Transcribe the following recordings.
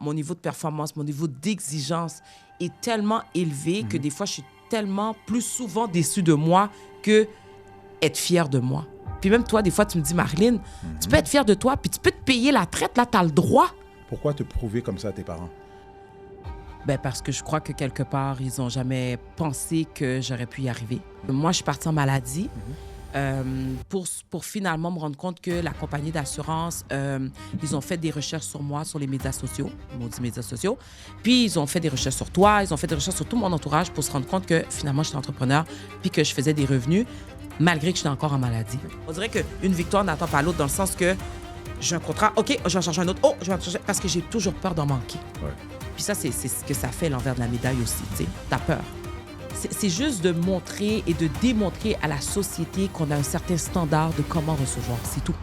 mon niveau de performance, mon niveau d'exigence est tellement élevé que des fois, je suis tellement plus souvent déçue de moi que être fière de moi. Puis même toi, des fois, tu me dis, Marilyn, tu peux être fière de toi, puis tu peux te payer la traite, là, t'as le droit. Pourquoi te prouver comme ça à tes parents? Ben parce que je crois que quelque part, ils n'ont jamais pensé que j'aurais pu y arriver. Moi, je suis partie en maladie pour finalement me rendre compte que la compagnie d'assurance, ils ont fait des recherches sur moi sur les médias sociaux, maudits médias sociaux. Puis, ils ont fait des recherches sur toi, ils ont fait des recherches sur tout mon entourage pour se rendre compte que finalement, j'étais entrepreneur puis que je faisais des revenus malgré que j'étais encore en maladie. On dirait qu'une victoire n'attend pas l'autre dans le sens que j'ai un contrat, OK, je vais en chercher un autre, oh, je vais en chercher... Parce que j'ai toujours peur d'en manquer. Ouais. Puis ça, c'est ce que ça fait l'envers de la médaille aussi, tu sais. T'as peur. C'est juste de montrer et de démontrer à la société qu'on a un certain standard de comment recevoir, c'est tout.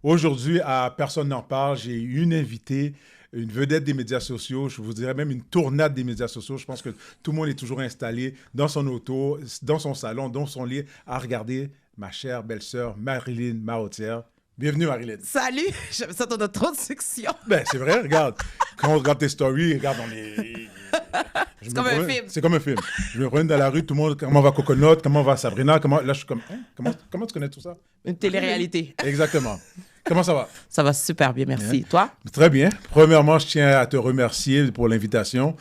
Aujourd'hui, à Personne n'en parle, j'ai une invitée, une vedette des médias sociaux, je vous dirais même une tournade des médias sociaux. Je pense que tout le monde est toujours installé dans son auto, dans son salon, dans son lit, à regarder ma chère belle-sœur Marilyn Marotière. Bienvenue, Marilyn. Salut! J'aime ça ton introduction. Ben, c'est vrai, regarde. Quand on regarde tes stories, regarde, on est... C'est comme un film. C'est comme un film. Je me promène dans la rue, tout le monde, comment va Coconut, comment va Sabrina, comment... Là, je suis comme, hein? Comment tu connais tout ça? Une télé-réalité. Exactement. Comment ça va? Ça va super bien, merci. Bien. Toi? Très bien. Premièrement, je tiens à te remercier pour l'invitation.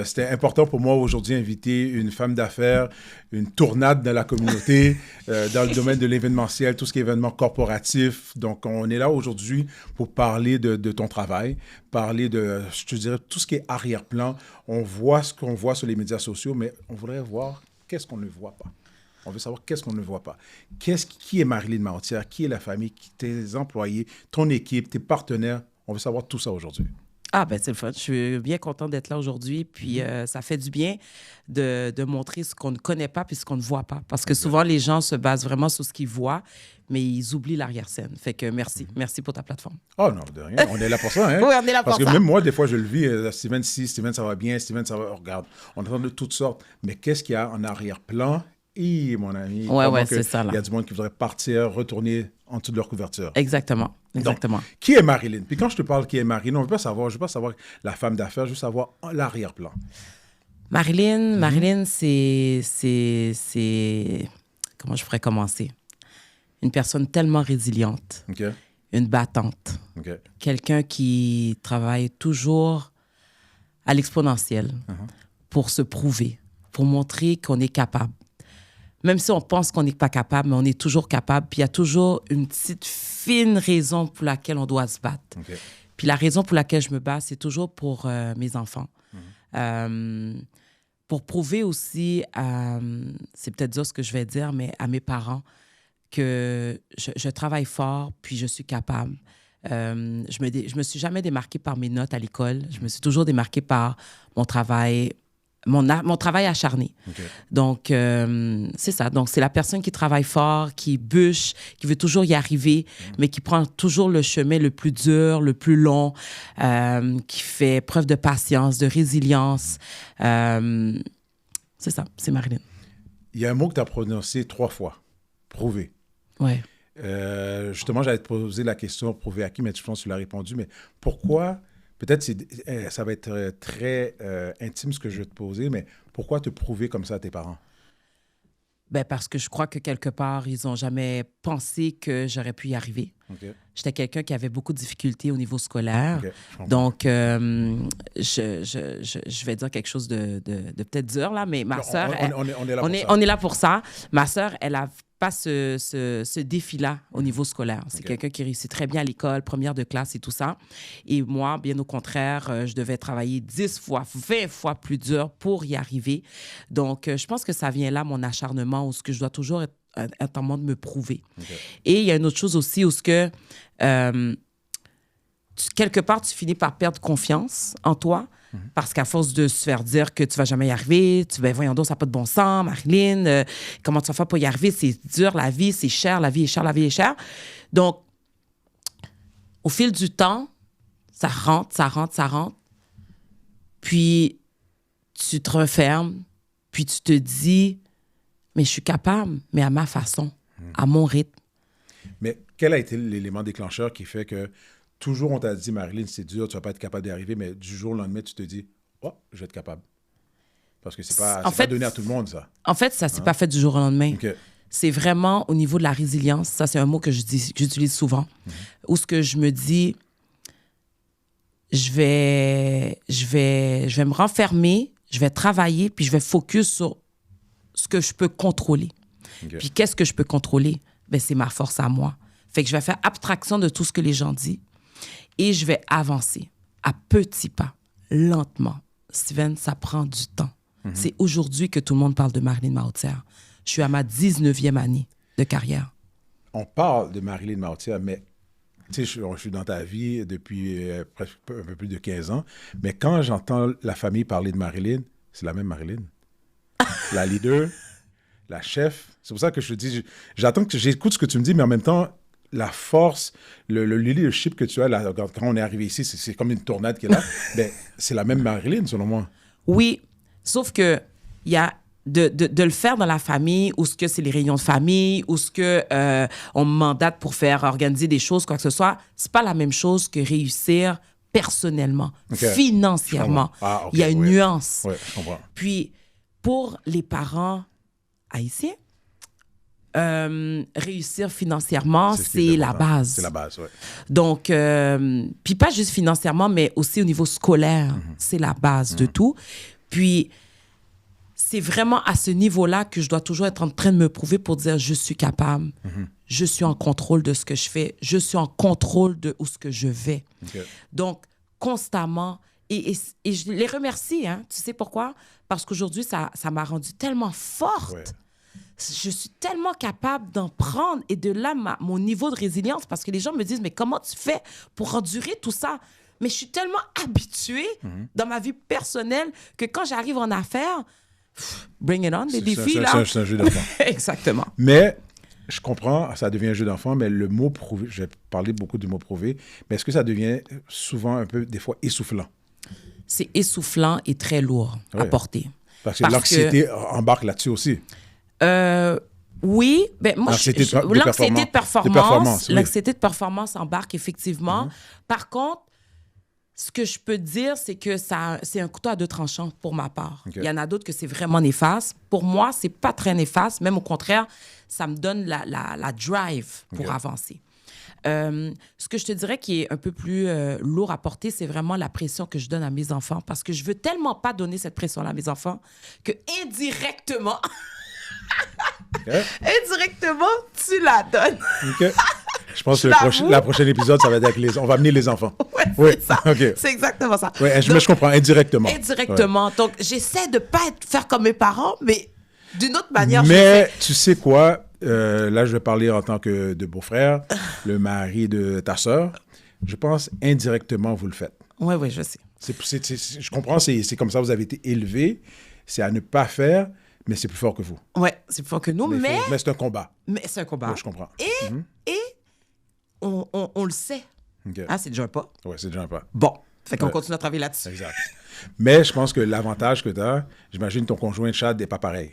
C'était important pour moi aujourd'hui d'inviter une femme d'affaires, une tournade dans la communauté, dans le domaine de l'événementiel, tout ce qui est événement corporatif. Donc, on est là aujourd'hui pour parler de ton travail, parler de, je te dirais, tout ce qui est arrière-plan. On voit ce qu'on voit sur les médias sociaux, mais on voudrait voir qu'est-ce qu'on ne voit pas. On veut savoir qu'est-ce qu'on ne voit pas. Qui est Marilyn Marotière? Qui est la famille? Tes employés? Ton équipe? Tes partenaires? On veut savoir tout ça aujourd'hui. Ah, ben c'est le fun. Je suis bien contente d'être là aujourd'hui. Puis ça fait du bien de montrer ce qu'on ne connaît pas puis ce qu'on ne voit pas. Parce que souvent, les gens se basent vraiment sur ce qu'ils voient, mais ils oublient l'arrière-scène. Fait que merci. Merci pour ta plateforme. Oh non, de rien. On est là pour ça. Hein? Oui, on est là pour ça. Parce que même moi, des fois, je le vis. Steven, Steven, ça va bien. Steven, ça va... Oh, regarde, on entend de toutes sortes. Mais qu'est-ce qu'il y a en arrière-plan? Mon ami. Ouais, c'est ça. Il y a du monde qui voudrait partir, retourner en dessous de leur couverture. Exactement. Donc, qui est Marilyn? Puis quand je te parle qui est Marilyn, on ne veut pas savoir, je ne veux pas savoir la femme d'affaires, je veux savoir l'arrière-plan. Marilyn, c'est... Comment je pourrais commencer? Une personne tellement résiliente. OK. Une battante. OK. Quelqu'un qui travaille toujours à l'exponentielle pour se prouver, pour montrer qu'on est capable. Même si on pense qu'on n'est pas capable, mais on est toujours capable. Puis il y a toujours une petite fine raison pour laquelle on doit se battre. Okay. Puis la raison pour laquelle je me bats, c'est toujours pour mes enfants. Pour prouver aussi, c'est peut-être dire ce que je vais dire, mais à mes parents, que je travaille fort, puis je suis capable. Je me suis jamais démarquée par mes notes à l'école. Je me suis toujours démarquée par mon travail, mon travail acharné. Okay. Donc, c'est ça. Donc, c'est la personne qui travaille fort, qui bûche, qui veut toujours y arriver, mais qui prend toujours le chemin le plus dur, le plus long, qui fait preuve de patience, de résilience. C'est ça, c'est Marilyn. Il y a un mot que tu as prononcé 3 fois. Prouver. Ouais. Justement, j'allais te poser la question, prouver à qui, mais je pense que tu l'as répondu. Mais pourquoi... Peut-être ça va être très intime ce que je vais te poser, mais pourquoi te prouver comme ça à tes parents? Ben parce que je crois que quelque part, ils n'ont jamais pensé que j'aurais pu y arriver. Okay. J'étais quelqu'un qui avait beaucoup de difficultés au niveau scolaire. Okay. Donc, je vais dire quelque chose de peut-être dur, là, mais ma sœur... On est là pour ça. Ma sœur, elle a pas ce défi-là au niveau scolaire. C'est quelqu'un qui réussit très bien à l'école, première de classe et tout ça. Et moi, bien au contraire, je devais travailler 10 fois, 20 fois plus dur pour y arriver. Donc, je pense que ça vient là, mon acharnement, où ce que je dois toujours être en train de me prouver. Okay. Et il y a une autre chose aussi où ce que, quelque part, tu finis par perdre confiance en toi Parce qu'à force de se faire dire que tu vas jamais y arriver, ben voyons donc, ça n'a pas de bon sens, Marilyn, comment tu vas faire pour y arriver? C'est dur, la vie, c'est cher, la vie est chère, la vie est chère. Donc, au fil du temps, ça rentre. Puis, tu te refermes, puis tu te dis, mais je suis capable, mais à ma façon, à mon rythme. Mais quel a été l'élément déclencheur qui fait que toujours on t'a dit, Marilyn, c'est dur, tu vas pas être capable d'y arriver, mais du jour au lendemain, tu te dis, oh, je vais être capable. Parce que c'est pas donné à tout le monde, ça. En fait, ça s'est pas fait du jour au lendemain. Okay. C'est vraiment au niveau de la résilience. Ça, c'est un mot que j'utilise souvent. Où ce que je me dis, je vais me renfermer, je vais travailler, puis je vais focus sur ce que je peux contrôler. Okay. Puis qu'est-ce que je peux contrôler? Ben, c'est ma force à moi. Fait que je vais faire abstraction de tout ce que les gens disent et je vais avancer à petits pas, lentement. Steven, ça prend du temps. C'est aujourd'hui que tout le monde parle de Marilyn Mahoutière. Je suis à ma 19e année de carrière. On parle de Marilyn Mahoutière, mais tu sais, je suis dans ta vie depuis presque un peu plus de 15 ans, mais quand j'entends la famille parler de Marilyn, c'est la même Marilyn. La leader, la chef. C'est pour ça que je te dis, j'attends que j'écoute ce que tu me dis, mais en même temps, la force, le leadership que tu as, là, quand on est arrivé ici, c'est comme une tornade qui est là. Ben, c'est la même Marilyn, selon moi. Oui, sauf que il y a de le faire dans la famille, ou ce que c'est les réunions de famille, ou ce que on me mandate pour faire organiser des choses, quoi que ce soit, c'est pas la même chose que réussir personnellement, financièrement. Il y a une nuance. Oui, je comprends. Puis, pour les parents haïtiens, réussir financièrement, c'est la base. C'est la base, oui. Donc, puis pas juste financièrement, mais aussi au niveau scolaire, c'est la base de tout. Puis, c'est vraiment à ce niveau-là que je dois toujours être en train de me prouver pour dire je suis capable, je suis en contrôle de ce que je fais, je suis en contrôle de où ce que je vais. Okay. Donc, constamment, et je les remercie, hein. Tu sais pourquoi? Parce qu'aujourd'hui, ça m'a rendue tellement forte. Ouais. Je suis tellement capable d'en prendre et de là, mon niveau de résilience, parce que les gens me disent, mais comment tu fais pour endurer tout ça? Mais je suis tellement habituée dans ma vie personnelle que quand j'arrive en affaires, bring it on, les défis, là. C'est un jeu d'enfant. Exactement. Mais, je comprends, ça devient un jeu d'enfant, mais le mot prouvé, j'ai parlé beaucoup du mot prouvé, mais est-ce que ça devient souvent un peu, des fois, essoufflant? C'est essoufflant et très lourd à porter. Parce que l'anxiété embarque là-dessus aussi. Oui, ben moi, l'anxiété de performance embarque effectivement. Par contre, ce que je peux dire, c'est que c'est un couteau à deux tranchants pour ma part. Okay. Il y en a d'autres que c'est vraiment néfaste. Pour moi, c'est pas très néfaste. Même au contraire, ça me donne la drive pour avancer. Ce que je te dirais qui est un peu plus lourd à porter, c'est vraiment la pression que je donne à mes enfants, parce que je veux tellement pas donner cette pression-là à mes enfants que indirectement, indirectement, tu la donnes. Okay. Je pense que la prochaine épisode, ça va être avec on va amener les enfants. Ouais, c'est ça. Okay. C'est exactement ça. Ouais, mais je comprends, indirectement. Indirectement. Ouais. Donc, j'essaie de ne pas faire comme mes parents, mais d'une autre manière. Mais tu sais quoi? Là, je vais parler en tant que de beau-frère, le mari de ta sœur. Je pense indirectement, vous le faites. Oui, je sais. Je comprends, c'est comme ça, vous avez été élevés. C'est à ne pas faire, mais c'est plus fort que vous. Oui, c'est plus fort que nous, mais c'est un combat. Mais c'est un combat. Oui, je comprends. Et on le sait. Okay. Ah, c'est déjà un pas. Oui, c'est déjà un pas. Bon, fait qu'on continue à travailler là-dessus. Exact. Mais je pense que l'avantage que tu as, j'imagine ton conjoint Chad n'est pas pareil.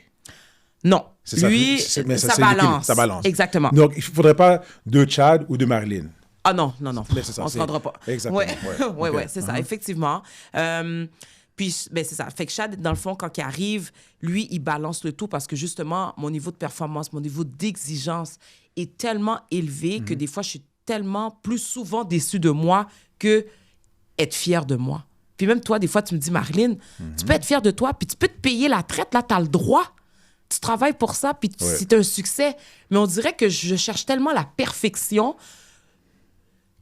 Non. Lui, ça balance. Ça balance. Exactement. Donc, il ne faudrait pas de Chad ou de Marilyn. Ah non. Mais c'est ça, on ne se rendra pas. Exactement. Oui, c'est ça, effectivement. Puis, c'est ça. Fait que Chad, dans le fond, quand il arrive, lui, il balance le tout parce que justement, mon niveau de performance, mon niveau d'exigence est tellement élevé que des fois, je suis tellement plus souvent déçue de moi que être fière de moi. Puis même toi, des fois, tu me dis, Marilyn, tu peux être fière de toi, puis tu peux te payer la traite, là, tu as le droit. Tu travailles pour ça, puis c'est un succès. Mais on dirait que je cherche tellement la perfection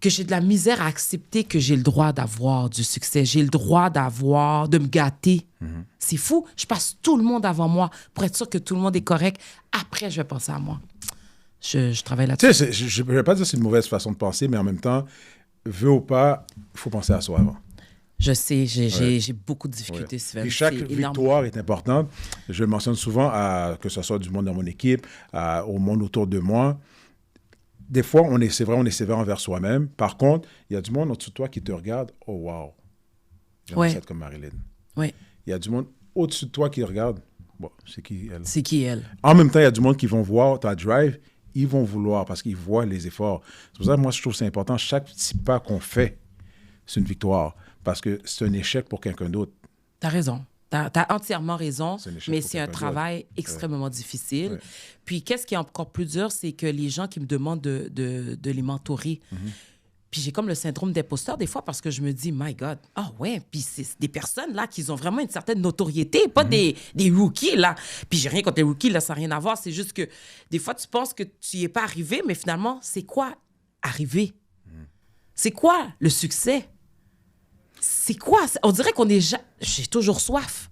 que j'ai de la misère à accepter que j'ai le droit d'avoir du succès. J'ai le droit de me gâter. C'est fou. Je passe tout le monde avant moi pour être sûr que tout le monde est correct. Après, je vais penser à moi. Je travaille là-dessus. Tu sais, je ne vais pas dire que c'est une mauvaise façon de penser, mais en même temps, veux ou pas, il faut penser à soi avant. Je sais, j'ai beaucoup de difficultés, Ouais. Sven. Puis chaque C'est énorme. victoire est importante. Je le mentionne souvent, que ce soit du monde dans mon équipe, au monde autour de moi. Des fois, c'est vrai, on est sévère envers soi-même. Par contre, il y a du monde au-dessus de toi qui te regarde. Oh, wow. J'aimerais être comme Marilyn. Oui. Il y a du monde au-dessus de toi qui regarde. Bon, c'est qui elle? C'est qui elle? En même temps, il y a du monde qui vont voir ta drive. Ils vont vouloir parce qu'ils voient les efforts. C'est pour ça que moi, je trouve que c'est important. Chaque petit pas qu'on fait, c'est une victoire. Parce que c'est un échec pour quelqu'un d'autre. T'as raison. T'as entièrement raison, mais c'est un quelqu'un travail extrêmement difficile. Ouais. Puis, qu'est-ce qui est encore plus dur, c'est que les gens qui me demandent de les mentorer, puis j'ai comme le syndrome d'imposteur des fois parce que je me dis, my God, ah ouais, puis c'est des personnes là qui ont vraiment une certaine notoriété, pas des rookies là. Puis j'ai rien contre les rookies, là, ça n'a rien à voir. C'est juste que des fois, tu penses que tu n'y es pas arrivé, mais finalement, c'est quoi arriver? C'est quoi le succès? C'est quoi? On dirait qu'on est... J'ai toujours soif.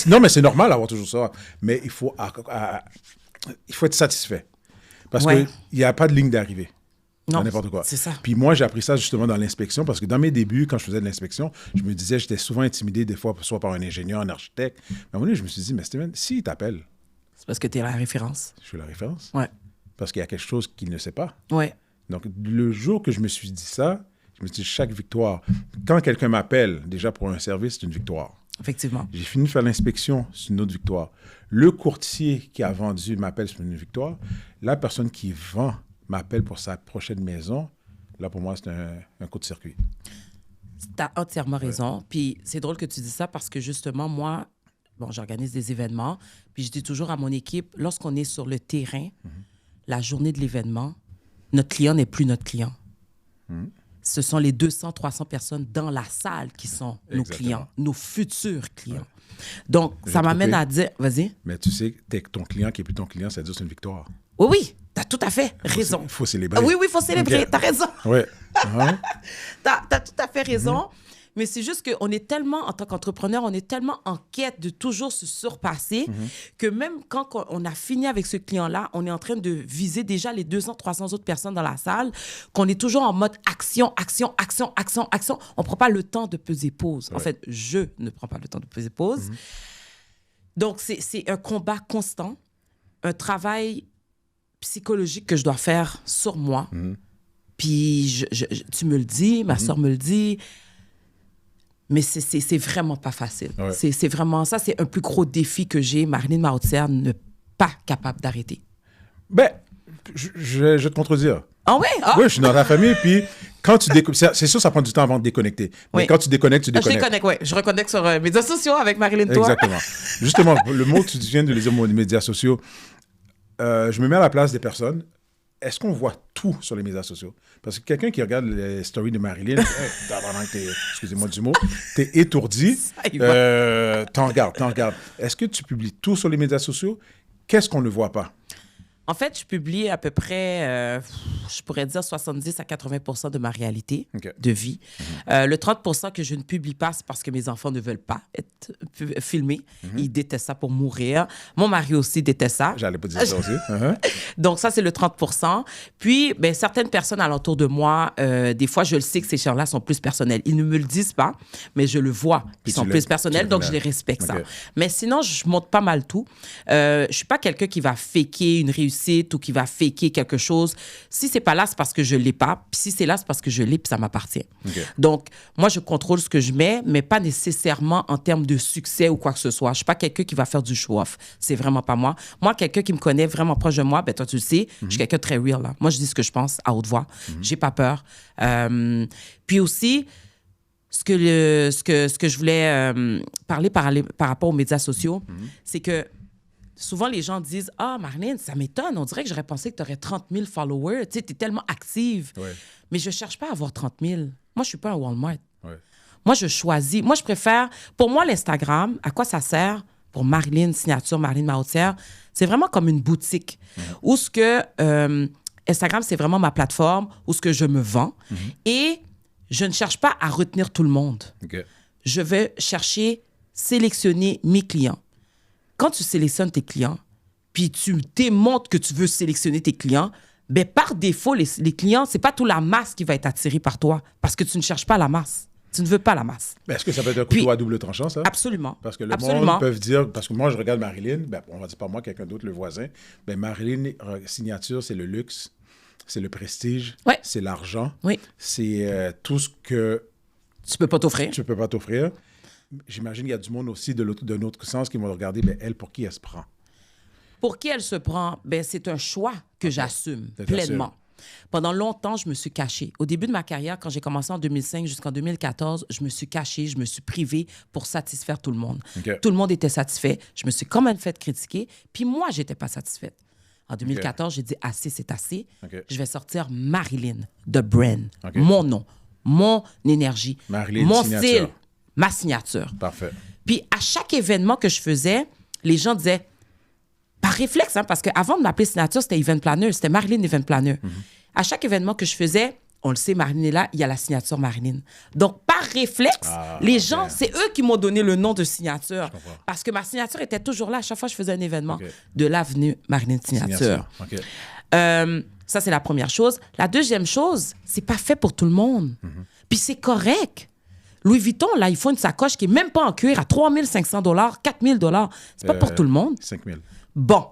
Non, mais c'est normal d'avoir toujours ça. Mais il faut être satisfait. Parce qu'il n'y a pas de ligne d'arrivée. Non, n'importe quoi. C'est ça. Puis moi, j'ai appris ça justement dans l'inspection parce que dans mes débuts, quand je faisais de l'inspection, je me disais, j'étais souvent intimidé des fois, soit par un ingénieur, un architecte. Mais à un moment donné, je me suis dit, mais Steven, s'il t'appelle... C'est parce que tu es la référence. Je suis la référence. Ouais. Parce qu'il y a quelque chose qu'il ne sait pas. Ouais. Donc, le jour que je me suis dit ça, je me suis dit, chaque victoire... Quand quelqu'un m'appelle, déjà pour un service, c'est une victoire. Effectivement. J'ai fini de faire l'inspection, c'est une autre victoire. Le courtier qui a vendu m'appelle, c'est une victoire. La personne qui vend m'appelle pour sa prochaine maison, là, pour moi, c'est un coup de circuit. Tu as entièrement raison. Puis c'est drôle que tu dis ça parce que justement, moi, j'organise des événements, puis je dis toujours à mon équipe, lorsqu'on est sur le terrain, la journée de l'événement, notre client n'est plus notre client. Ce sont les 200, 300 personnes dans la salle qui sont nos clients, nos futurs clients. Ouais. Donc, ça m'amène à dire... Vas-y. Mais tu sais, ton client qui n'est plus ton client, c'est juste une victoire. Oui, oui, tu as tout à fait raison. Il faut célébrer. Oui, il faut célébrer. Okay. Tu as raison. Oui. Tu as tout à fait raison. Mais c'est juste qu'on est tellement, en tant qu'entrepreneur, on est tellement en quête de toujours se surpasser que même quand on a fini avec ce client-là, on est en train de viser déjà les 200, 300 autres personnes dans la salle, qu'on est toujours en mode action, action, action, action, action. On ne prend pas le temps de peser pause. Ouais. En fait, je ne prends pas le temps de peser pause. Donc, c'est un combat constant, un travail psychologique que je dois faire sur moi. Puis, tu me le dis, ma soeur me le dit... Mais c'est vraiment pas facile. Ouais. C'est vraiment ça, c'est un plus gros défi que j'ai, Marilyn Mahoutière, n'est pas capable d'arrêter. Ben, je vais te contredire. Ah oui? Ah. Oui, je suis dans ta famille, puis quand tu déconnectes, c'est sûr, ça prend du temps avant de déconnecter. Mais quand tu déconnectes, tu déconnectes. Je déconnecte, oui. Je reconnecte sur mes médias sociaux avec Marilyn, toi. Exactement. Justement, le mot que tu viens de les dire, les médias sociaux, je me mets à la place des personnes. Est-ce qu'on voit tout sur les médias sociaux? Parce que quelqu'un qui regarde les stories de Marilyn, excusez-moi du mot, t'es étourdi, t'en regardes. Est-ce que tu publies tout sur les médias sociaux? Qu'est-ce qu'on ne voit pas? En fait, je publie à peu près, je pourrais dire 70 à 80% de ma réalité de vie. Le 30% que je ne publie pas, c'est parce que mes enfants ne veulent pas être filmés. Ils détestent ça pour mourir. Mon mari aussi déteste ça. J'allais pas dire ça aussi. Donc, ça, c'est le 30%. Puis, certaines personnes alentour de moi, des fois, je le sais que ces gens-là sont plus personnels. Ils ne me le disent pas, mais je le vois. Ils sont plus personnels, donc je les respecte ça. Mais sinon, je montre pas mal tout. Je suis pas quelqu'un qui va faker une réussite ou qui va faker quelque chose. Si c'est pas là, c'est parce que je l'ai pas. Puis si c'est là, c'est parce que je l'ai, puis ça m'appartient. Donc, moi, je contrôle ce que je mets, mais pas nécessairement en termes de succès ou quoi que ce soit. Je suis pas quelqu'un qui va faire du show-off. C'est vraiment pas moi. Moi, quelqu'un qui me connaît vraiment proche de moi, toi, tu le sais, je suis quelqu'un de très real. Là. Moi, je dis ce que je pense à haute voix. J'ai pas peur. Puis aussi, ce que je voulais parler par rapport aux médias sociaux, c'est que souvent, les gens disent « Ah, Marilyn, ça m'étonne. On dirait que j'aurais pensé que tu aurais 30 000 followers. Tu sais, tu es tellement active. Ouais. » Mais je ne cherche pas à avoir 30 000. Moi, je ne suis pas un Walmart. Ouais. Moi, je choisis. Moi, je préfère... Pour moi, l'Instagram, à quoi ça sert? Pour Marilyn, signature Marilyn Mahoutière, c'est vraiment comme une boutique. Où ce que... Instagram, c'est vraiment ma plateforme où ce que je me vends. Et je ne cherche pas à retenir tout le monde. Je vais chercher, sélectionner mes clients. Quand tu sélectionnes tes clients, puis tu démontres que tu veux sélectionner tes clients, par défaut, les clients, c'est pas toute la masse qui va être attirée par toi parce que tu ne cherches pas la masse. Tu ne veux pas la masse. Mais est-ce que ça peut être un couteau à double tranchant, ça? Absolument. Parce que le monde peut dire, parce que moi, je regarde Marilyn, ben, on va dire pas moi, quelqu'un d'autre, le voisin, ben, Marilyn, signature, c'est le luxe, c'est le prestige, c'est l'argent, c'est tout ce que... Tu peux pas t'offrir. Tu peux pas t'offrir. J'imagine qu'il y a du monde aussi d'un autre sens qui vont regarder, ben, elle, pour qui elle se prend? Pour qui elle se prend? Ben, c'est un choix que j'assume pleinement. Pendant longtemps, je me suis cachée. Au début de ma carrière, quand j'ai commencé en 2005 jusqu'en 2014, je me suis cachée, je me suis privée pour satisfaire tout le monde. Tout le monde était satisfait. Je me suis quand même fait critiquer. Puis moi, je n'étais pas satisfaite. En 2014, j'ai dit assez, c'est assez. Je vais sortir Marilyn, The Brand. Mon nom, mon énergie, Marilyn, mon signature. style, ma signature. Parfait. Puis à chaque événement que je faisais, les gens disaient, par réflexe, hein, parce qu'avant de m'appeler signature, c'était Event Planner, c'était Marilyn Event Planner. À chaque événement que je faisais, on le sait, Marilyn est là, il y a la signature Marilyn. Donc, par réflexe, les gens, c'est eux qui m'ont donné le nom de signature. Parce que ma signature était toujours là à chaque fois que je faisais un événement. De l'avenue Marilyn Signature. Ça, c'est la première chose. La deuxième chose, c'est pas fait pour tout le monde. Puis c'est correct. Louis Vuitton, là, il faut une sacoche qui n'est même pas en cuir à 3 500 $, 4 000 $. C'est pas pour tout le monde. 5 000. Bon.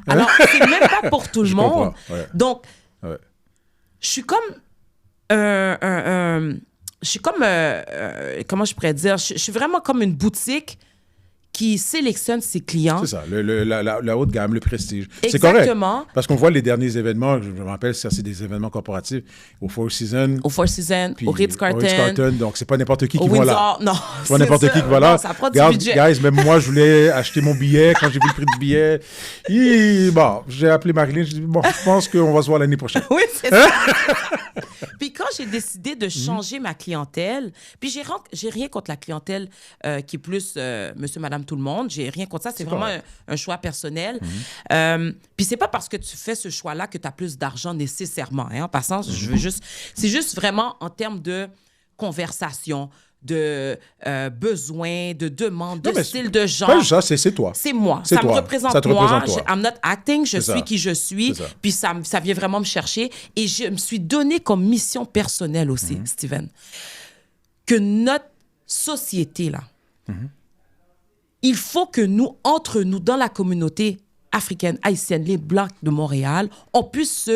Alors, c'est même pas pour tout le monde. Donc, je suis comme... comment je pourrais dire? Je suis vraiment comme une boutique qui sélectionne ses clients. C'est ça, la haute gamme, le prestige. C'est Exactement. correct. Parce qu'on voit les derniers événements, je me rappelle, ça, c'est des événements corporatifs, au Four Seasons. Au Four Seasons, au Ritz-Carlton. Donc, c'est pas n'importe qui va Windsor, là. Non, c'est pas n'importe qui va là. Non, ça prend du Regarde, budget. guys, même moi, je voulais acheter mon billet. Quand j'ai vu le prix du billet, bon, j'ai appelé Marilyn, j'ai dit, bon, je pense qu'on va se voir l'année prochaine. Oui, c'est ça. Puis quand j'ai décidé de changer ma clientèle, puis j'ai rien contre la clientèle qui est plus monsieur, madame, tout le monde. J'ai rien contre ça. C'est vraiment un choix personnel. Puis c'est pas parce que tu fais ce choix-là que tu as plus d'argent nécessairement. Hein. En passant, c'est juste vraiment en termes de conversation, de besoins, de demandes, de style de genre. Pas ça, c'est toi. C'est moi. Ça me représente ça te moi. Représente toi. I'm not acting. Je suis qui je suis. Puis ça vient vraiment me chercher. Et je me suis donné comme mission personnelle aussi, Steven, que notre société, là, il faut que nous, entre nous, dans la communauté africaine, haïtienne, les Blancs de Montréal, on puisse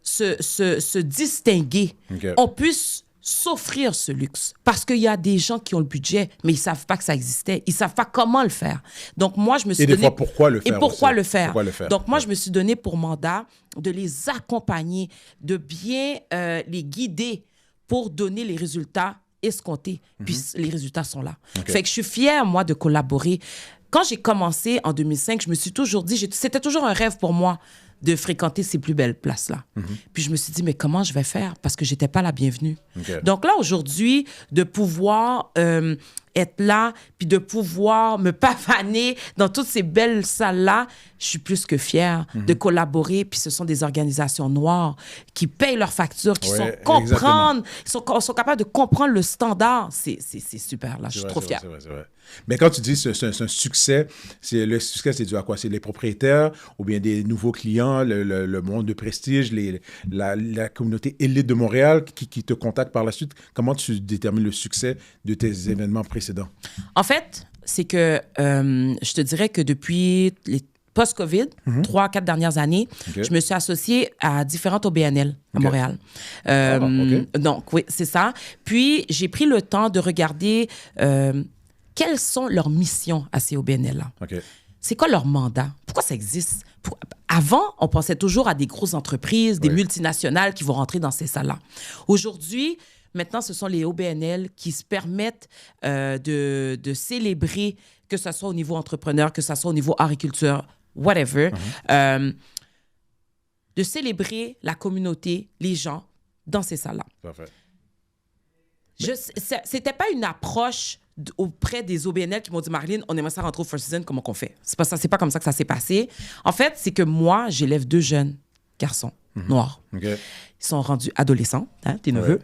se distinguer. On puisse s'offrir ce luxe. Parce qu'il y a des gens qui ont le budget, mais ils ne savent pas que ça existait. Ils ne savent pas comment le faire. Donc, moi, je me suis donné... Et des fois, pourquoi le faire Et pourquoi aussi. le faire. Pourquoi le faire. Donc, moi, je me suis donné pour mandat de les accompagner, de bien les guider pour donner les résultats escomptés. Puis les résultats sont là. Fait que je suis fière, moi, de collaborer. Quand j'ai commencé en 2005, je me suis toujours dit... C'était toujours un rêve pour moi de fréquenter ces plus belles places-là. Puis je me suis dit, mais comment je vais faire? Parce que je n'étais pas la bienvenue. Donc là, aujourd'hui, de pouvoir être là, puis de pouvoir me pavaner dans toutes ces belles salles-là, je suis plus que fière de collaborer. Puis ce sont des organisations noires qui payent leurs factures, qui sont capables de comprendre le standard. C'est super, là. Je suis trop fière. C'est vrai. Mais quand tu dis c'est un succès, le succès, c'est dû à quoi? C'est les propriétaires ou bien des nouveaux clients, le monde de prestige, la communauté élite de Montréal qui te contacte par la suite? Comment tu détermines le succès de tes événements précédents? En fait, c'est que je te dirais que depuis les post-COVID, 3-4 dernières années, je me suis associée à différentes OBNL à Montréal. Donc, oui, c'est ça. Puis, j'ai pris le temps de regarder quelles sont leurs missions à ces OBNL-là. C'est quoi leur mandat? Pourquoi ça existe? Avant, on pensait toujours à des grosses entreprises, des multinationales qui vont rentrer dans ces salles-là. Aujourd'hui, maintenant, ce sont les OBNL qui se permettent de célébrer, que ce soit au niveau entrepreneur, que ce soit au niveau agriculture, whatever, de célébrer la communauté, les gens, dans ces salles-là. Parfait. C'était pas une approche auprès des OBNL qui m'ont dit, Marilyn, on aimerait ça rentrer au Four Seasons, comment qu'on fait? C'est pas comme ça que ça s'est passé. En fait, c'est que moi, j'élève 2 jeunes garçons noirs. Ils sont rendus adolescents, hein, tes neveux.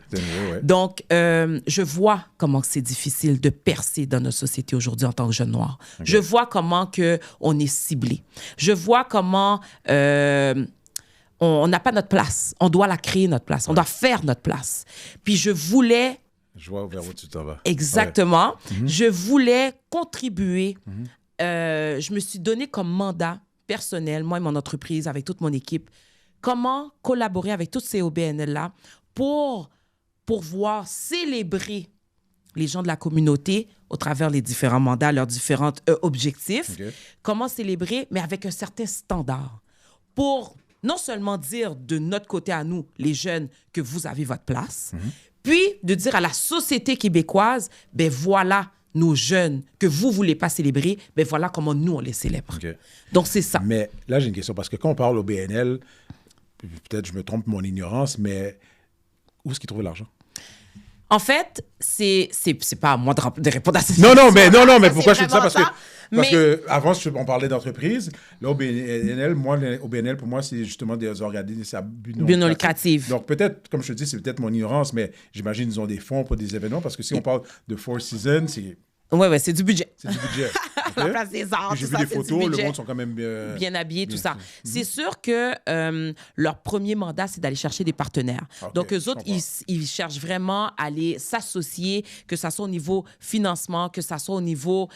Donc, je vois comment c'est difficile de percer dans notre société aujourd'hui en tant que jeune noir. Je vois comment on est ciblé. Je vois comment on n'a pas notre place. On doit la créer, notre place. On doit faire notre place. Puis je voulais Je vois vers où tu t'en vas. Exactement. Ouais. Je voulais contribuer. Je me suis donné comme mandat personnel, moi et mon entreprise, avec toute mon équipe, comment collaborer avec tous ces OBNL-là pour pouvoir célébrer les gens de la communauté au travers les différents mandats, leurs différents objectifs. Okay. Comment célébrer, mais avec un certain standard. Pour non seulement dire de notre côté à nous, les jeunes, que vous avez votre place, puis de dire à la société québécoise, ben voilà nos jeunes que vous ne voulez pas célébrer, ben voilà comment nous, on les célèbre. Okay. Donc, c'est ça. Mais là, j'ai une question, parce que quand on parle au BNL, peut-être je me trompe mon ignorance, mais où est-ce qu'ils trouvent l'argent? En fait, c'est pas à moi de répondre à cette Non, question. non, mais pourquoi je dis ça? Parce Mais- que avant, on parlait d'entreprise. Là, au BNL, pour moi, c'est justement des organismes à but non lucratif. Donc, peut-être, comme je te dis, c'est peut-être mon ignorance, mais j'imagine qu'ils ont des fonds pour des événements, parce que si on parle de Four Seasons, c'est... Ouais, c'est du budget. C'est du budget. La place des arts, Puis j'ai tout vu ça, des c'est photos, du le budget. monde sont quand même Bien habillés, tout ça. sûr. C'est sûr que leur premier mandat, c'est d'aller chercher des partenaires. Ok, Donc, eux je autres, comprends. ils cherchent vraiment à aller s'associer, que ça soit au niveau financement, que ça soit au niveau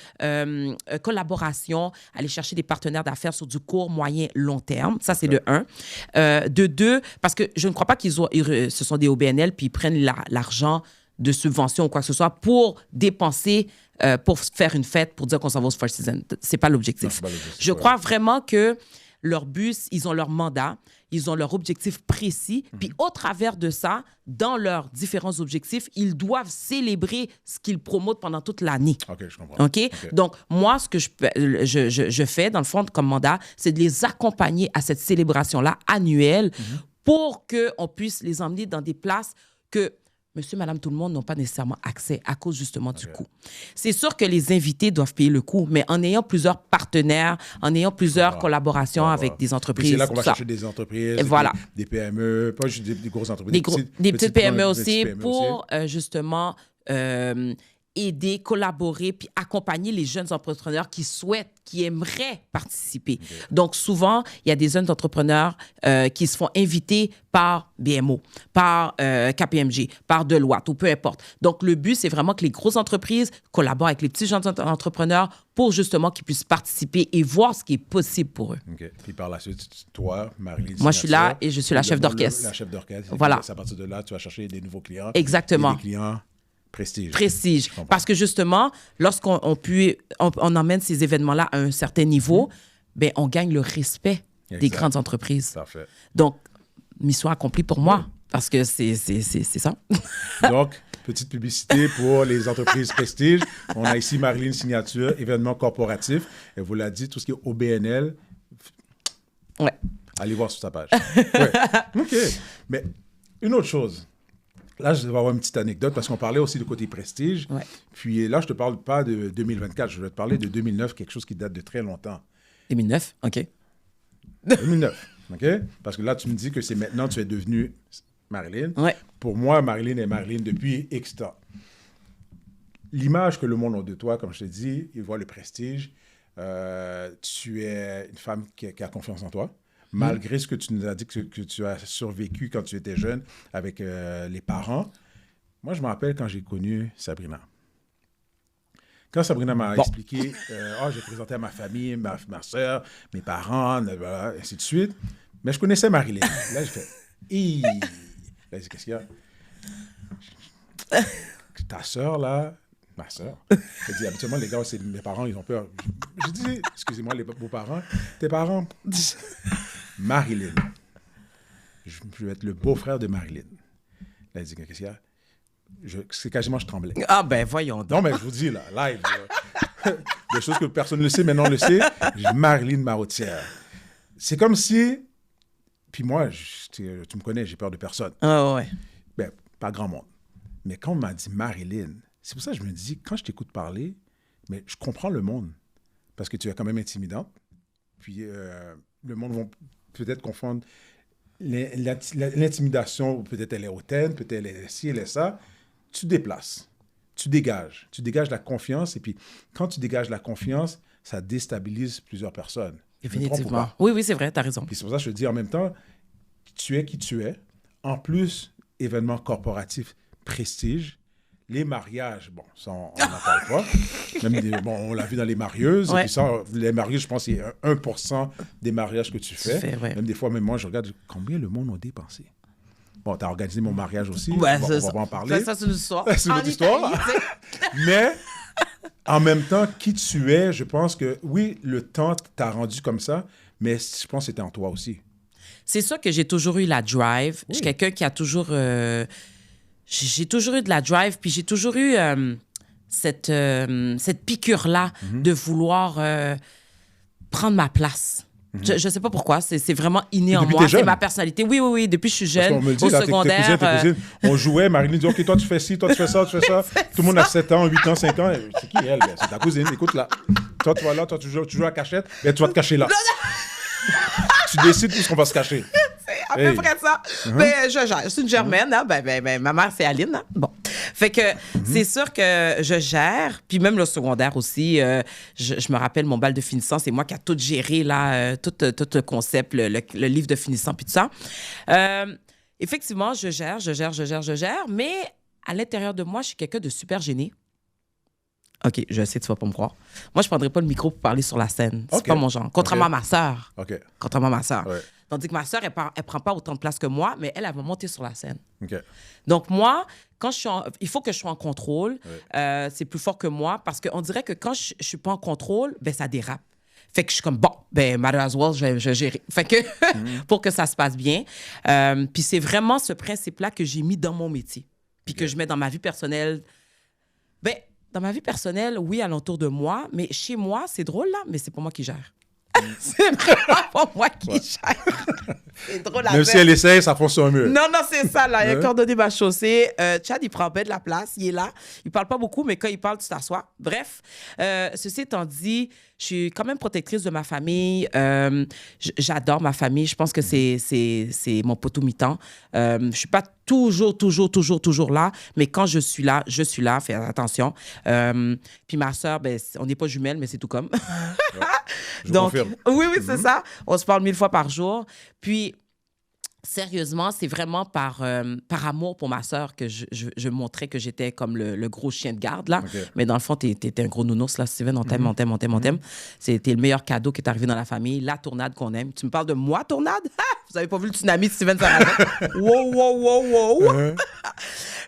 collaboration, aller chercher des partenaires d'affaires sur du court, moyen, long terme. Ça, c'est de un. De deux, parce que je ne crois pas ce sont des OBNL, puis ils prennent l'argent de subvention ou quoi que ce soit pour dépenser, pour faire une fête, pour dire qu'on s'en va au Four Seasons. C'est pas l'objectif. Non, c'est pas l'objectif, Je ouais. crois vraiment que leur but, ils ont leur mandat, ils ont leur objectif précis, puis au travers de ça, dans leurs différents objectifs, ils doivent célébrer ce qu'ils promotent pendant toute l'année. OK, je comprends. OK? Donc, moi, ce que je fais, dans le fond, comme mandat, c'est de les accompagner à cette célébration-là annuelle pour qu'on puisse les emmener dans des places que monsieur, madame, tout le monde n'ont pas nécessairement accès à cause justement du coût. C'est sûr que les invités doivent payer le coût, mais en ayant plusieurs partenaires, en ayant plusieurs collaborations avec des entreprises. Puis c'est là qu'on va tout ça. chercher des entreprises, Et voilà. des PME, pas juste des grosses entreprises. Des petites PME aussi petites PME pour justement aider, collaborer, puis accompagner les jeunes entrepreneurs qui souhaitent, qui aimeraient participer. Donc, souvent, il y a des jeunes entrepreneurs qui se font inviter par BMO, par KPMG, par Deloitte ou peu importe. Donc, le but, c'est vraiment que les grosses entreprises collaborent avec les petits jeunes entrepreneurs pour justement qu'ils puissent participer et voir ce qui est possible pour eux. OK. Puis par la suite, toi, Marie-Lise Moi, je suis là Signature, et je suis la chef d'orchestre. La chef d'orchestre. Voilà. À partir de là, tu vas chercher des nouveaux clients. Exactement. Et des clients prestige. Prestige. Je comprends. Parce que justement, lorsqu'on on emmène ces événements-là à un certain niveau, ben, on gagne le respect des Exact. grandes entreprises. Parfait. Donc, mission accomplie pour moi, parce que c'est ça. Donc, petite publicité pour les entreprises prestige. On a ici Marie-Lise Signature, événements corporatifs. Elle vous l'a dit, tout ce qui est OBNL, Ouais. allez voir sur sa page. Ouais. OK. Mais une autre chose. Là, je vais avoir une petite anecdote parce qu'on parlait aussi du côté prestige. Ouais. Puis là, je ne te parle pas de 2024, je vais te parler de 2009, quelque chose qui date de très longtemps. 2009, OK. 2009, OK? Parce que là, tu me dis que c'est maintenant que tu es devenue Marilyn. Ouais. Pour moi, Marilyn est Marilyn depuis X temps. L'image que le monde a de toi, comme je t'ai dit, il voit le prestige. Tu es une femme qui a confiance en toi. Malgré ce que tu nous as dit que tu as survécu quand tu étais jeune avec les parents. Moi, je me rappelle quand j'ai connu Sabrina. Quand Sabrina m'a expliqué, j'ai présenté à ma famille, ma soeur, mes parents, ainsi de suite. Mais je connaissais Marilyn. Là, j'ai fait, hi! Là, j'ai dit, qu'est-ce qu'il y a? Ta soeur, là, ma soeur. Elle dit, habituellement, les gars, c'est mes parents, ils ont peur. J'ai dit, excusez-moi, les beaux-parents, tes parents. Marilyn. Je vais être le beau-frère de Marilyn. Là, elle dit, qu'est-ce qu'il y a? C'est quasiment, je tremblais. Ah ben, voyons donc. Non, mais je vous dis, là, live, là, des choses que personne ne le sait, maintenant on le sait. Marilyn Marotière. C'est comme si... Puis moi, tu me connais, j'ai peur de personne. Ah ouais. Ben, pas grand monde. Mais quand on m'a dit Marilyn, c'est pour ça que je me dis, quand je t'écoute parler, mais je comprends le monde. Parce que tu es quand même intimidante. Puis le monde va peut-être confondre l'intimidation, peut-être elle est hautaine, peut-être elle est ci, elle est ça. Tu déplaces, tu dégages la confiance. Et puis, quand tu dégages la confiance, ça déstabilise plusieurs personnes. Définitivement. Oui, c'est vrai, tu as raison. Puis c'est pour ça que je te dis en même temps, tu es qui tu es. En plus, événement corporatif, prestige, Les mariages, bon, ça, on n'en parle pas. Même on l'a vu dans les marieuses. Ouais. Et puis ça, les mariés, je pense que c'est 1% des mariages que tu fais. Ouais. Même des fois, même moi, je regarde combien le monde a dépensé. Bon, tu as organisé mon mariage aussi. Ouais, Bon, on va pas en parler. Ça, c'est une histoire. C'est une En autre histoire. Italie, tu sais. Mais en même temps, qui tu es, je pense que oui, le temps t'a rendu comme ça, mais je pense que c'était en toi aussi. C'est sûr que j'ai toujours eu la drive. Je suis quelqu'un qui a toujours... j'ai toujours eu de la drive, puis j'ai toujours eu cette piqûre-là de vouloir prendre ma place. Je ne sais pas pourquoi, c'est vraiment inné en depuis moi, t'es c'est jeune? ma personnalité. Oui, depuis que je suis Parce jeune, qu'on me le dit, au là, tes secondaire. cousins, on jouait, Marilyn dit, OK, toi, tu fais ci, toi, tu fais ça, tu fais ça. Tout le monde a 7 ans, 8 ans, 5 ans. C'est qui, elle? C'est ta cousine, écoute, là. Toi, tu vas là, toi, tu joues à cachette, mais tu vas te cacher là. Tu décides où est-ce qu'on va se cacher. C'est à peu près ça. Mais je gère. C'est une germaine, hein? Ben, ma mère, c'est Aline. Hein? Bon. Fait que c'est sûr que je gère. Puis même le secondaire aussi, je me rappelle mon bal de finissant, c'est moi qui a tout géré, là, tout le concept, le livre de finissant, puis tout ça. Effectivement, je gère. Mais à l'intérieur de moi, je suis quelqu'un de super gêné. OK, je sais, tu vas pas me croire. Moi, je prendrais pas le micro pour parler sur la scène. C'est pas mon genre. Contrairement à ma sœur. OK. Contrairement à ma sœur. Ouais. Tandis que ma sœur, elle prend pas autant de place que moi, mais elle va monter sur la scène. OK. Donc, moi, quand il faut que je sois en contrôle. C'est plus fort que moi parce qu'on dirait que quand je suis pas en contrôle, ben ça dérape. Fait que je suis comme, bon, ben, might as well, je vais gérer. Fait que, pour que ça se passe bien. Puis c'est vraiment ce principe-là que j'ai mis dans mon métier. Puis que je mets dans ma vie personnelle. Ben, dans ma vie personnelle, oui, alentour de moi, mais chez moi, c'est drôle, là, mais c'est pas moi qui gère. C'est vraiment pas moi qui gère. C'est drôle à Même faire. si elle essaie, ça fonctionne mieux. Non, c'est ça, là. Il a coordonné ma chaussée. Chad, il prend bien de la place. Il est là. Il parle pas beaucoup, mais quand il parle, tu t'assois. Bref, ceci étant dit, je suis quand même protectrice de ma famille. J'adore ma famille. Je pense que c'est mon poteau mi-temps. Je suis pas toujours là, mais quand je suis là, fais attention. Puis ma sœur, ben, on n'est pas jumelles, mais c'est tout comme. Je Donc, confirme. oui, c'est ça. On se parle 1000 fois par jour. Puis, sérieusement, c'est vraiment par amour pour ma sœur que je montrais que j'étais comme le gros chien de garde, là. Okay. Mais dans le fond, t'es un gros nounours, là, Steven. On t'aime. C'était le meilleur cadeau qui est arrivé dans la famille, la tournade qu'on aime. Tu me parles de moi, tournade? Vous avez pas vu le tsunami de Steven Sarrazin? Wow!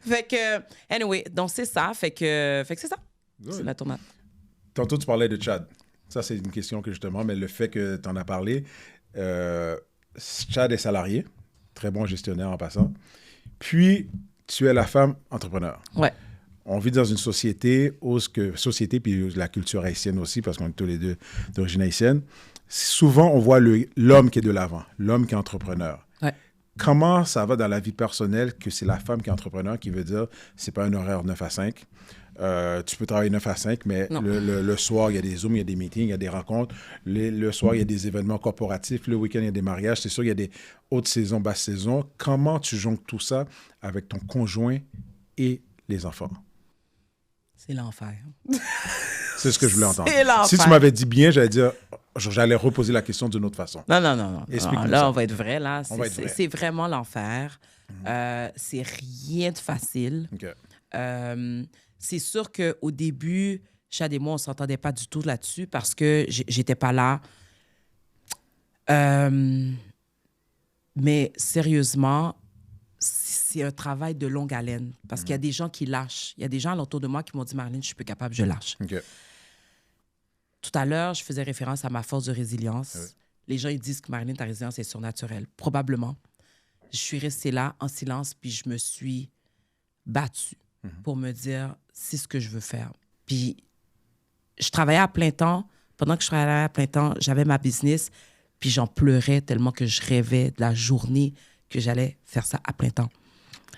Fait que, anyway, donc c'est ça. Fait que c'est ça. Good. C'est la tournade. Tantôt, tu parlais de Chad. Ça, c'est une question que justement, mais le fait que tu en as parlé, Chad est salarié, très bon gestionnaire en passant. Puis, tu es la femme entrepreneur. Ouais. On vit dans une société société, puis la culture haïtienne aussi, parce qu'on est tous les deux d'origine haïtienne. Souvent, on voit l'homme qui est de l'avant, l'homme qui est entrepreneur. Ouais. Comment ça va dans la vie personnelle que c'est la femme qui est entrepreneur, qui veut dire, c'est pas un horaire 9 à 5. Tu peux travailler 9 à 5, mais le soir, il y a des Zooms, il y a des meetings, il y a des rencontres. Le soir, il y a des événements corporatifs. Le week-end, il y a des mariages. C'est sûr, il y a des hautes saisons, basses saisons. Comment tu jongles tout ça avec ton conjoint et les enfants? C'est l'enfer. C'est ce que je voulais entendre. C'est l'enfer. Si tu m'avais dit bien, j'allais reposer la question d'une autre façon. Non. Explique-nous Là, ça. on va être vrai, là. On va être vrai. C'est vraiment l'enfer. C'est rien de facile. OK. C'est sûr qu'au début, Chad et moi, on ne s'entendait pas du tout là-dessus parce que j'étais pas là. Mais sérieusement, c'est un travail de longue haleine parce qu'il y a des gens qui lâchent. Il y a des gens autour de moi qui m'ont dit « Marilyn, je suis plus capable, je lâche. OK. » Tout à l'heure, je faisais référence à ma force de résilience. Oui. Les gens, ils disent que Marilyn, ta résilience est surnaturelle. Probablement. Je suis restée là en silence puis je me suis battue pour me dire c'est ce que je veux faire. Puis je travaillais à plein temps. Pendant que je travaillais à plein temps, j'avais ma business puis j'en pleurais tellement que je rêvais de la journée que j'allais faire ça à plein temps.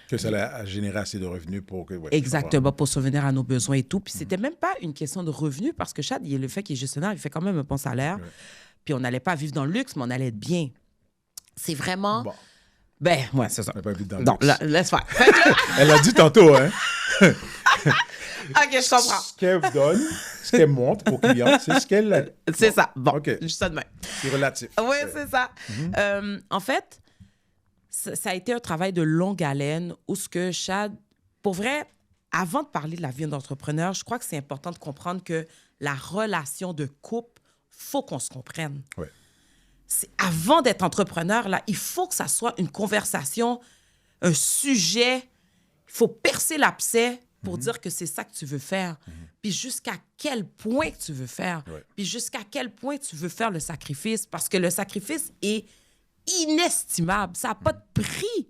Que ça a généré assez de revenus pour que... Ouais, Exactement, pour subvenir à nos besoins et tout. Puis c'était même pas une question de revenus parce que Chad, le fait qu'il est gestionnaire, il fait quand même un bon salaire. Ouais. Puis on n'allait pas vivre dans le luxe, mais on allait être bien. C'est vraiment... Bon. Ben, ouais, c'est ça. On n'a pas vu dans le Non, luxe. laisse faire. Fait que là- Elle a dit tantôt, hein? OK, je comprends. Ce qu'elle vous donne, ce qu'elle montre aux clients, c'est ce qu'elle... C'est ça. Bon, OK. juste ça de même. C'est relatif. Oui, c'est ça. En fait, ça a été un travail de longue haleine où ce que Chad, pour vrai, avant de parler de la vie d'entrepreneur, je crois que c'est important de comprendre que la relation de couple, faut qu'on se comprenne. Ouais. Avant d'être entrepreneur, là, il faut que ça soit une conversation, un sujet. Il faut percer l'abcès pour dire que c'est ça que tu veux faire. Puis jusqu'à quel point que tu veux faire. Ouais. Puis jusqu'à quel point tu veux faire le sacrifice. Parce que le sacrifice est inestimable. Ça n'a pas de prix.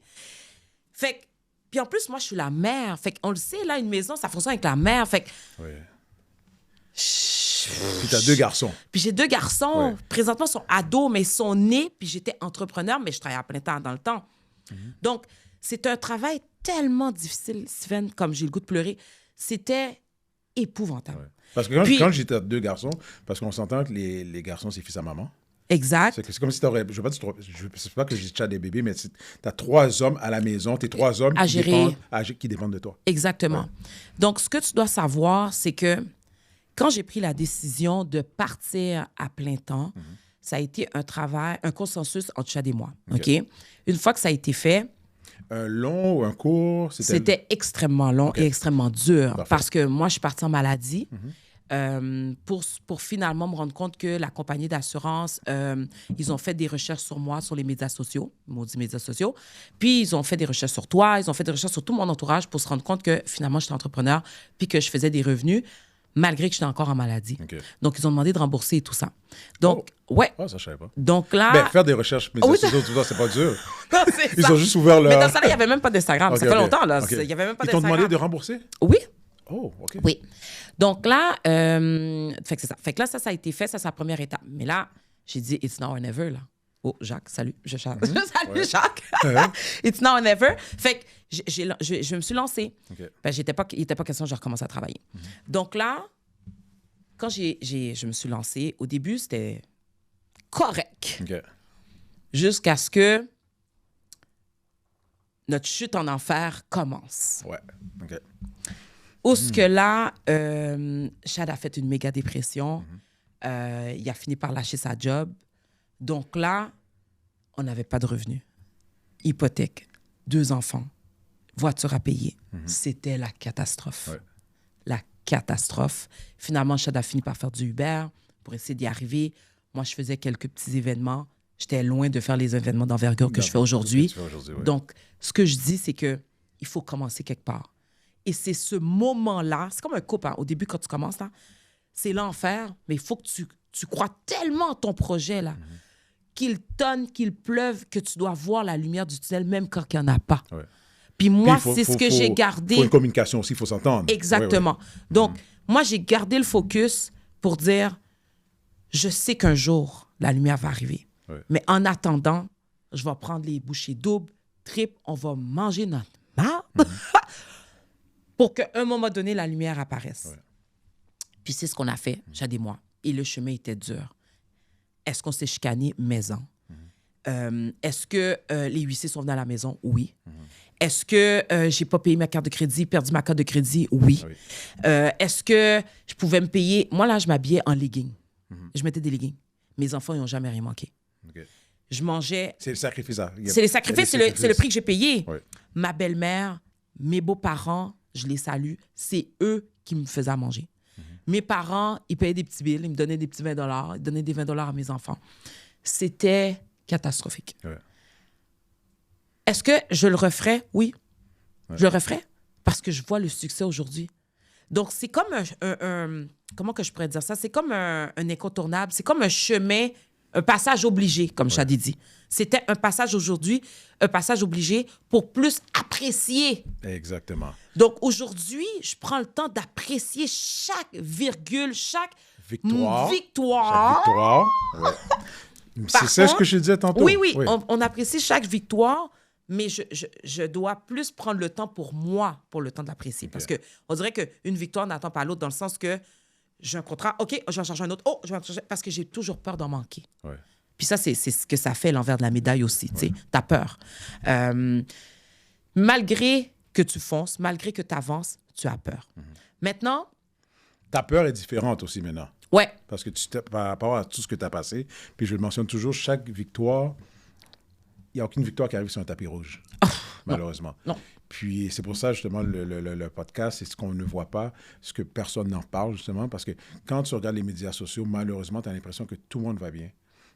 Fait que, puis en plus, moi, je suis la mère. Fait qu'on le sait, là, une maison, ça fonctionne avec la mère. Fait que... Ouais. Puis tu as 2 garçons. Puis j'ai 2 garçons. Ouais. Présentement, ils sont ados, mais ils sont nés. Puis j'étais entrepreneur, mais je travaillais à plein temps dans le temps. Donc, c'est un travail tellement difficile, Steven, comme j'ai le goût de pleurer. C'était épouvantable. Ouais. Parce que Puis- quand j'étais 2 garçons, parce qu'on s'entend que les garçons, c'est fils à maman. Exact. C'est comme si tu aurais. Je ne sais pas que j'ai déjà des bébés, mais tu as 3 hommes à la maison. Tu es 3 hommes À gérer. qui dépendent de toi. Exactement. Donc, ce que tu dois savoir, c'est que quand j'ai pris la décision de partir à plein temps, ça a été un travail, un consensus entre Chad et moi. OK? Une fois que ça a été fait, Un long ou un court? c'était extrêmement long et extrêmement dur Parfait. parce que moi, je suis partie en maladie. Pour finalement me rendre compte que la compagnie d'assurance, ils ont fait des recherches sur moi, sur les médias sociaux, maudits médias sociaux. Puis, ils ont fait des recherches sur toi, ils ont fait des recherches sur tout mon entourage pour se rendre compte que finalement, j'étais entrepreneur puis que je faisais des revenus malgré que j'étais encore en maladie. OK. Donc, ils ont demandé de rembourser et tout ça. Donc, ouais. Ah, ça, je savais pas. Donc là... Ben, faire des recherches, mais Oui, tu vois, c'est pas dur. Non, c'est Ils ça. ont juste ouvert leur... Mais dans ça, là, il n'y avait même pas d'Instagram. OK, Ça fait OK. longtemps, là. OK. Il n'y avait même pas Ils t'ont d'Instagram. demandé de rembourser? Oui. Oh, OK. Oui. Donc là, fait que c'est ça. Fait que là, ça a été fait, ça, c'est la première étape. Mais là, j'ai dit, it's now or never, là. Oh, Jacques, salut. Salut, Ouais. Jacques. It's now or never. Fait que je me suis lancée. OK. Ben, il n'était pas question que je recommence à travailler. Donc là, quand je me suis lancée, au début, c'était correct. OK. Jusqu'à ce que notre chute en enfer commence. Ouais. OK. Où ce que là, Chad a fait une méga dépression. Il a fini par lâcher sa job. Donc là, on n'avait pas de revenus. Hypothèque, 2 enfants, voiture à payer. C'était la catastrophe. Ouais. La catastrophe. Finalement, Chad a fini par faire du Uber pour essayer d'y arriver. Moi, je faisais quelques petits événements. J'étais loin de faire les événements d'envergure que je fais aujourd'hui. Que tu fais aujourd'hui, ouais. Donc, ce que je dis, c'est que il faut commencer quelque part. Et c'est ce moment-là, c'est comme un couple, hein. Au début, quand tu commences, là, c'est l'enfer, mais il faut que tu crois tellement en ton projet, là, qu'il tonne, qu'il pleuve, que tu dois voir la lumière du tunnel, même quand il n'y en a pas. Ouais. Puis moi, Puis, c'est ce que j'ai gardé. Il faut une communication aussi, il faut s'entendre. Exactement. Ouais, ouais. Donc, moi, j'ai gardé le focus pour dire, je sais qu'un jour, la lumière va arriver. Ouais. Mais en attendant, je vais prendre les bouchées doubles, triples, on va manger notre marde pour qu'à un moment donné, la lumière apparaisse. Ouais. Puis c'est ce qu'on a fait, Chad et moi. Et le chemin était dur. Est-ce qu'on s'est chicané? Maison. Est-ce que les huissiers sont venus à la maison? Oui. Est-ce que j'ai pas payé ma carte de crédit, perdu ma carte de crédit? Oui. Oui. Est-ce que je pouvais me payer... Moi, là, je m'habillais en leggings. Je mettais des leggings. Mes enfants, ils n'ont jamais rien manqué. OK. Je mangeais... C'est le sacrifice. Hein. C'est les sacrifices, c'est le prix que j'ai payé. Oui. Ma belle-mère, mes beaux-parents, je les salue, c'est eux qui me faisaient à manger. Mes parents, ils payaient des petits billes, ils me donnaient des petits 20 $, ils donnaient des 20 $ à mes enfants. C'était catastrophique. Ouais. Est-ce que je le referais? Oui. Je le referais parce que je vois le succès aujourd'hui. Donc, c'est comme un comment que je pourrais dire ça? C'est comme un incontournable. C'est comme un chemin, un passage obligé, comme Chadi dit. C'était un passage aujourd'hui, un passage obligé pour plus apprécier. Exactement. Donc, aujourd'hui, je prends le temps d'apprécier chaque virgule, chaque Victoire. Chaque victoire. Ouais. Par C'est ça ce contre, que je disais tantôt. Oui. On apprécie chaque victoire, mais je dois plus prendre le temps pour moi, pour le temps de l'apprécier. OK. Parce qu'on dirait qu'une victoire n'attend pas l'autre, dans le sens que j'ai un contrat, OK, je vais en chercher un autre, oh, je vais en chercher, parce que j'ai toujours peur d'en manquer. Ouais. Puis ça, c'est ce que ça fait, l'envers de la médaille aussi, tu sais. T'as peur. Malgré que tu fonces, malgré que tu avances, tu as peur. Maintenant, Ta peur est différente aussi maintenant. ouais, Parce que par rapport à tout ce que tu as passé, puis je le mentionne toujours, chaque victoire, il n'y a aucune victoire qui arrive sur un tapis rouge. malheureusement. Non. Puis c'est pour ça, justement, le podcast, c'est ce qu'on ne voit pas, ce que personne n'en parle, justement, parce que quand tu regardes les médias sociaux, malheureusement, tu as l'impression que tout le monde va bien.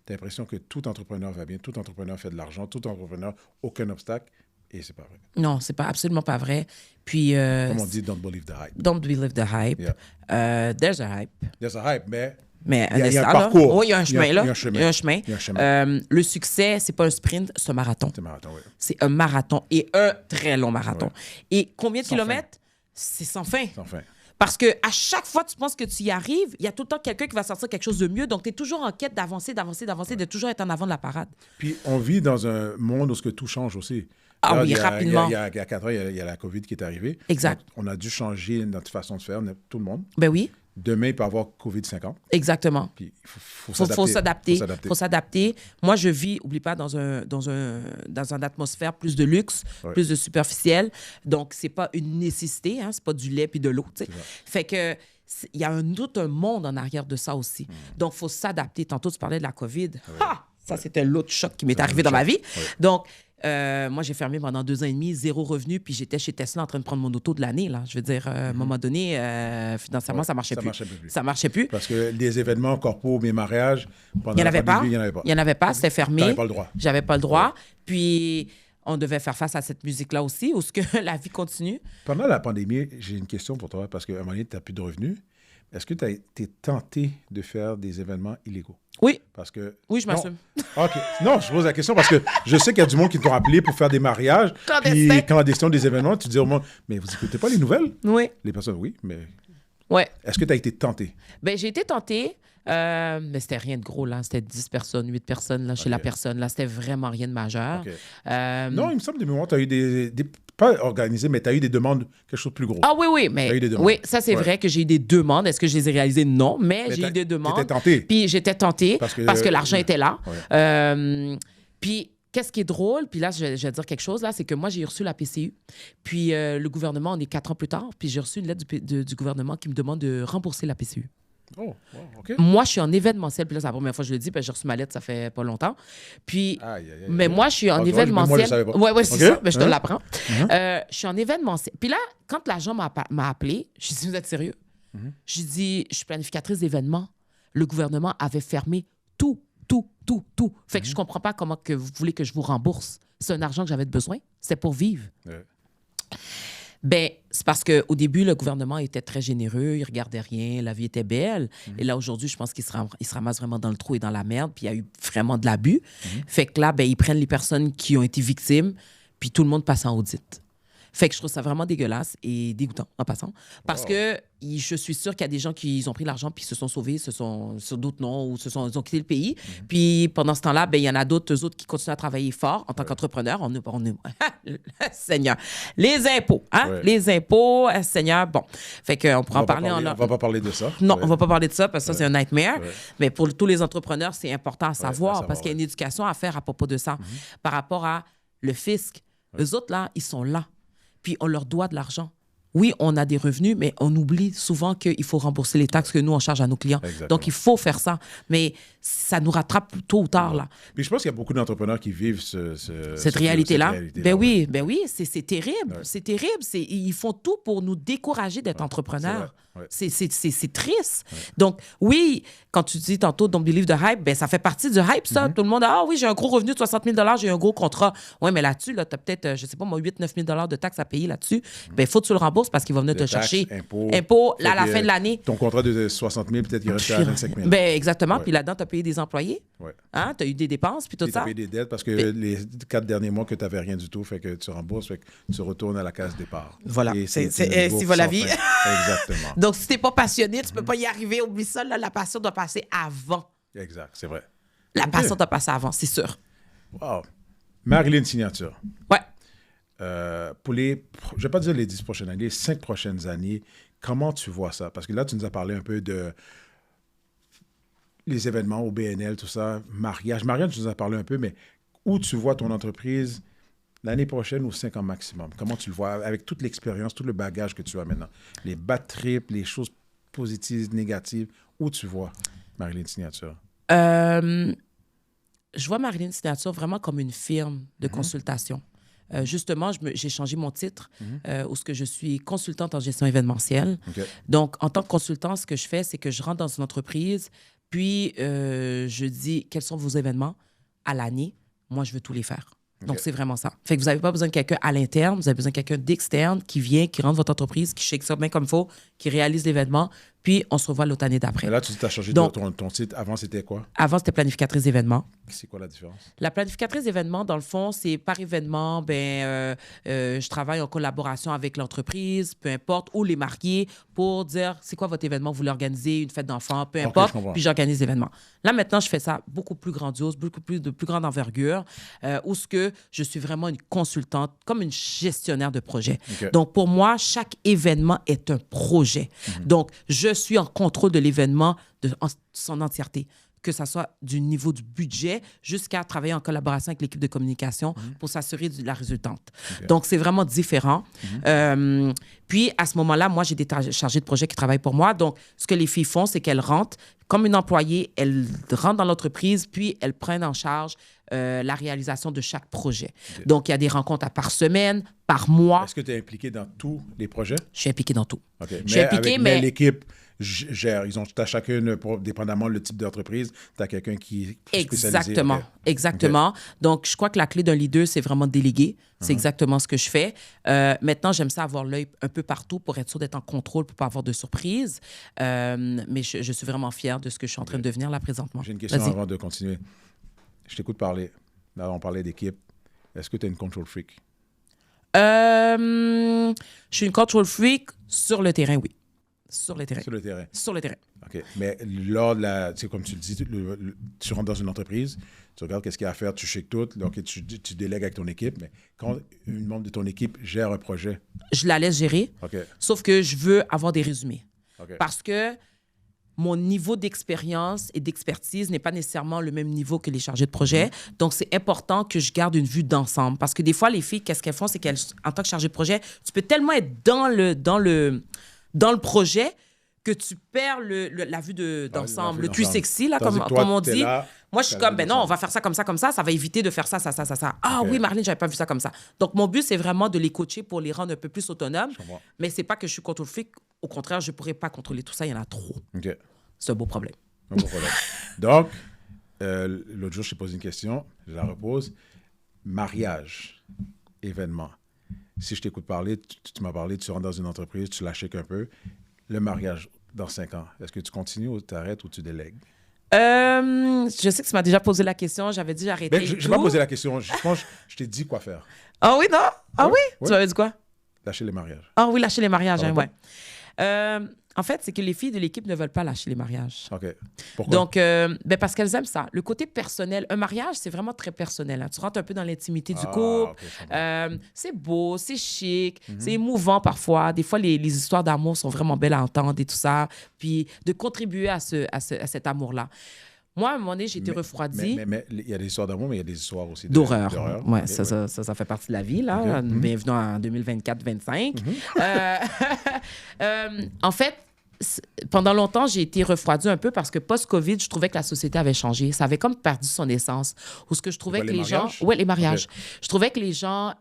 Tu as l'impression que tout entrepreneur va bien, tout entrepreneur fait de l'argent, tout entrepreneur, aucun obstacle, et c'est pas vrai. Non, c'est pas absolument pas vrai. Puis... Comme on dit, don't believe the hype. Don't believe the hype. Yeah. There's a hype. There's a hype, mais il y a un parcours. Oui, il y a un chemin, là. Il y a un chemin. Il y a un chemin. Le succès, c'est pas un sprint, c'est un marathon. C'est un marathon, oui. C'est un marathon et un très long marathon. Ouais. Et combien de kilomètres? C'est sans fin. Sans fin. Parce que à chaque fois que tu penses que tu y arrives, il y a tout le temps quelqu'un qui va sortir quelque chose de mieux. Donc, tu es toujours en quête d'avancer, de toujours être en avant de la parade. Puis, on vit dans un monde où tout change aussi. Ah là, oui, rapidement. Il y a 4 ans, il y a la COVID qui est arrivée. Exact. Donc, on a dû changer notre façon de faire, tout le monde. Ben oui. Demain, il peut y avoir COVID-50. Exactement. Puis, il faut s'adapter. s'adapter. Faut s'adapter. Moi, je vis, oublie pas, dans une atmosphère plus de luxe, plus de superficiel. Donc, c'est pas une nécessité, hein, c'est pas du lait puis de l'eau. Fait que il y a un monde en arrière de ça aussi. Donc, il faut s'adapter. Tantôt, tu parlais de la COVID. Ça, c'était l'autre choc qui m'est arrivé dans ma vie. Donc, moi, j'ai fermé pendant 2 ans et demi, 0 revenu, puis j'étais chez Tesla en train de prendre mon auto de l'année. Là. Je veux dire, à un moment donné, financièrement, ça marchait plus. Ça marchait plus. Parce que les événements corporels, mes mariages, pendant la pandémie, il n'y en avait pas. C'était fermé. Tu n'avais pas le droit. J'avais pas le droit. Puis, on devait faire face à cette musique-là aussi, où ce que la vie continue. Pendant la pandémie, j'ai une question pour toi, parce qu'à un moment donné, tu n'as plus de revenus. Est-ce que tu as été tenté de faire des événements illégaux? Oui. Parce que... Oui, je m'assume. OK. Non, je pose la question parce que je sais qu'il y a du monde qui t'ont appelé pour faire des mariages. Clandestins des événements. Tu dis au monde, mais vous n'écoutez pas les nouvelles? Oui. Les personnes, oui, mais... Ouais. Est-ce que tu as été tenté? Bien, j'ai été tentée, mais c'était rien de gros, là. C'était 10 personnes, 8 personnes, là, chez la personne. Là, c'était vraiment rien de majeur. Okay. Non, il me semble, des moments, tu as eu des... Pas organisé, mais tu as eu des demandes, quelque chose de plus gros. Ah oui, mais... Oui, ça, c'est vrai que j'ai eu des demandes. Est-ce que je les ai réalisées? Non, mais j'ai eu des demandes. T'étais tentée? Puis j'étais tentée parce que l'argent était là. Ouais. Puis... Qu'est-ce qui est drôle, puis là, je vais dire quelque chose, là, c'est que moi, j'ai reçu la PCU. Puis le gouvernement, on est 4 ans plus tard, puis j'ai reçu une lettre du gouvernement qui me demande de rembourser la PCU. Oh, wow, OK. Moi, je suis en événementiel, puis là, c'est la première fois que je le dis, puis j'ai reçu ma lettre, ça fait pas longtemps. Puis, mais moi, je suis en événementiel. Oui, c'est ça, mais je te l'apprends. Je suis en événementiel. Puis là, quand l'agent m'a appelé, je lui ai dit, vous êtes sérieux? J'ai dit, je suis planificatrice d'événements. Le gouvernement avait fermé tout. Fait que je comprends pas comment que vous voulez que je vous rembourse. C'est un argent que j'avais besoin. C'est pour vivre. Ben, c'est parce qu'au début, le gouvernement était très généreux. Il regardait rien. La vie était belle. Et là, aujourd'hui, je pense qu'il se ramasse vraiment dans le trou et dans la merde. Puis il y a eu vraiment de l'abus. Fait que là, ben, ils prennent les personnes qui ont été victimes. Puis tout le monde passe en audit. Fait que je trouve ça vraiment dégueulasse et dégoûtant, en passant. Parce que je suis sûre qu'il y a des gens qui ont pris l'argent puis se sont sauvés, sur d'autres noms ou ils ont quitté le pays. Puis pendant ce temps-là, ben, il y en a d'autres autres qui continuent à travailler fort en tant qu'entrepreneurs. On est Seigneur. Les impôts, hein? Ouais. Les impôts, Seigneur. Bon. Fait qu'on pourra en parler. On va pas parler de ça. Non, on va pas parler de ça parce que ça, c'est un nightmare. Mais pour tous les entrepreneurs, c'est important à savoir parce qu'il y a une éducation à faire à propos de ça. Par rapport à le fisc. Eux autres, là, ils sont là. Puis on leur doit de l'argent. Oui, on a des revenus, mais on oublie souvent qu'il faut rembourser les taxes que nous, on charge à nos clients. Exactement. Donc, il faut faire ça. Mais ça nous rattrape tôt ou tard, là. Puis je pense qu'il y a beaucoup d'entrepreneurs qui vivent cette réalité-là. Ben oui, c'est terrible. Ouais. C'est terrible. Ils font tout pour nous décourager d'être entrepreneurs. C'est triste. Ouais. Donc, oui, quand tu dis tantôt Don't Believe the Hype, ben ça fait partie du hype, ça. Tout le monde, oui, j'ai un gros revenu de 60 000 $, j'ai un gros contrat. Oui, mais là-dessus, là, tu as peut-être, je sais pas, moi, 8-9 000 $ de taxes à payer là-dessus. Ben il faut que tu le rembourses parce qu'il va venir te chercher. Impôts, là, à la fin de l'année. Ton contrat de 60 000, peut-être qu'il reste à 25 000. Ben exactement. Puis là-dedans, tu as payé des employés. Hein? Tu as eu des dépenses, puis tout ça. Tu as payé des dettes parce que les 4 derniers mois que tu n'avais rien du tout, fait que tu rembourses, fait que tu retournes à la case départ. Voilà. C'est la vie. Exactement. Donc, si tu n'es pas passionné, tu ne peux pas y arriver. Oublie ça, là, la passion doit passer avant. Exact, c'est vrai. La passion doit passer avant, c'est sûr. Wow. Marilyn Signature. Ouais. Pour je ne vais pas dire les 10 prochaines années, les 5 prochaines années, comment tu vois ça? Parce que là, tu nous as parlé un peu de les événements au BNL, tout ça, mariage. Marianne, tu nous as parlé un peu, mais où tu vois ton entreprise l'année prochaine ou 5 ans maximum? Comment tu le vois avec toute l'expérience, tout le bagage que tu as maintenant? Les bad trips, les choses positives, négatives, où tu vois Marilyn Signature? Je vois Marilyn Signature vraiment comme une firme de consultation. Justement, j'ai changé mon titre, où ce que je suis consultante en gestion événementielle. OK. Donc, en tant que consultant, ce que je fais, c'est que je rentre dans une entreprise, puis je dis quels sont vos événements à l'année. Moi, je veux tous les faire. Donc, c'est vraiment ça. Fait que vous n'avez pas besoin de quelqu'un à l'interne, vous avez besoin de quelqu'un d'externe qui vient, qui rentre votre entreprise, qui shake ça bien comme il faut, qui réalise l'événement, puis on se revoit l'autre année d'après. Mais là, tu as changé Donc, ton titre. Avant, c'était quoi? Avant, c'était planificatrice d'événements. C'est quoi la différence? La planificatrice d'événements, dans le fond, c'est par événement, je travaille en collaboration avec l'entreprise, peu importe, ou les mariés, pour dire c'est quoi votre événement, vous voulez organiser une fête d'enfants, peu importe, puis j'organise l'événement. Là, maintenant, je fais ça beaucoup plus grandiose, beaucoup plus de plus grande envergure, où ce que je suis vraiment une consultante, comme une gestionnaire de projet. Okay. Donc, pour moi, chaque événement est un projet. Donc, je suis en contrôle de l'événement en son entièreté, que ce soit du niveau du budget jusqu'à travailler en collaboration avec l'équipe de communication pour s'assurer de la résultante. Okay. Donc, c'est vraiment différent. Puis, à ce moment-là, moi, j'ai des chargés de projet qui travaillent pour moi. Donc, ce que les filles font, c'est qu'elles rentrent comme une employée, elles rentrent dans l'entreprise, puis elles prennent en charge la réalisation de chaque projet. Okay. Donc, il y a des rencontres par semaine, par mois. Est-ce que tu es impliqué dans tous les projets? Je suis impliqué dans tout. Okay. Je suis impliqué, mais l'équipe gère. Tu as chacune, dépendamment le type d'entreprise, tu as quelqu'un qui est spécialisé. Exactement. Okay. Exactement. Okay. Donc, je crois que la clé d'un leader, c'est vraiment déléguer. C'est exactement ce que je fais. Maintenant, j'aime ça avoir l'œil un peu partout pour être sûr d'être en contrôle, pour ne pas avoir de surprise. Mais je suis vraiment fière de ce que je suis en train de devenir là présentement. J'ai une question avant de continuer. Je t'écoute parler. Là, on parlait d'équipe. Est-ce que tu es une control freak? Je suis une control freak sur le terrain, oui. Sur le terrain. Sur le terrain. Sur le terrain. OK. Mais lors de c'est comme tu le dis, tu rentres dans une entreprise, tu regardes qu'est-ce qu'il y a à faire, tu shakes tout, donc tu délègues avec ton équipe, mais quand une membre de ton équipe gère un projet... Je la laisse gérer, sauf que je veux avoir des résumés. Okay. Parce que mon niveau d'expérience et d'expertise n'est pas nécessairement le même niveau que les chargés de projet. Donc, c'est important que je garde une vue d'ensemble. Parce que des fois, les filles, qu'est-ce qu'elles font? C'est qu'elles, en tant que chargée de projet, tu peux tellement être dans le projet que tu perds la vue d'ensemble, le 360, là, comme on dit. Là, moi, je suis comme, non, on va faire ça, ça va éviter de faire ça. Ah oui, Marlene, j'avais pas vu ça comme ça. Donc, mon but, c'est vraiment de les coacher pour les rendre un peu plus autonomes. Mais c'est pas que je suis contrôle freak. Au contraire, je pourrais pas contrôler tout ça, il y en a trop. Okay. C'est un beau problème. Un beau problème. Donc, l'autre jour, je t'ai posé une question, je la repose. Mariage, événement. Si je t'écoute parler, tu m'as parlé, tu rentres dans une entreprise, tu lâches un peu. Le mariage, dans 5 ans, est-ce que tu continues ou tu arrêtes ou tu délègues? Je sais que tu m'as déjà posé la question. J'avais dit j'arrêtais. Ben, je n'ai pas posé la question. Je pense que je t'ai dit quoi faire. Ah oui, non? Ah oui? Tu m'avais dit quoi? Lâcher les mariages. Ah oui, lâcher les mariages, ouais. En fait, c'est que les filles de l'équipe ne veulent pas lâcher les mariages. OK. Pourquoi? Donc, parce qu'elles aiment ça. Le côté personnel, un mariage, c'est vraiment très personnel. Hein. Tu rentres un peu dans l'intimité du couple. Okay, c'est beau, c'est chic, c'est émouvant parfois. Des fois, les histoires d'amour sont vraiment belles à entendre et tout ça. Puis, de contribuer à cet amour-là. Moi, à un moment donné, j'ai été refroidie. Mais il y a des histoires d'amour, mais il y a des histoires aussi d'horreur. Oui, okay, ça fait partie de la vie, là. Okay. Bienvenue en 2024-25. En fait, pendant longtemps, j'ai été refroidie un peu parce que post-COVID, je trouvais que la société avait changé. Ça avait comme perdu son essence. Ou ce que je trouvais que les gens... Oui, les mariages. Okay. Je trouvais que les gens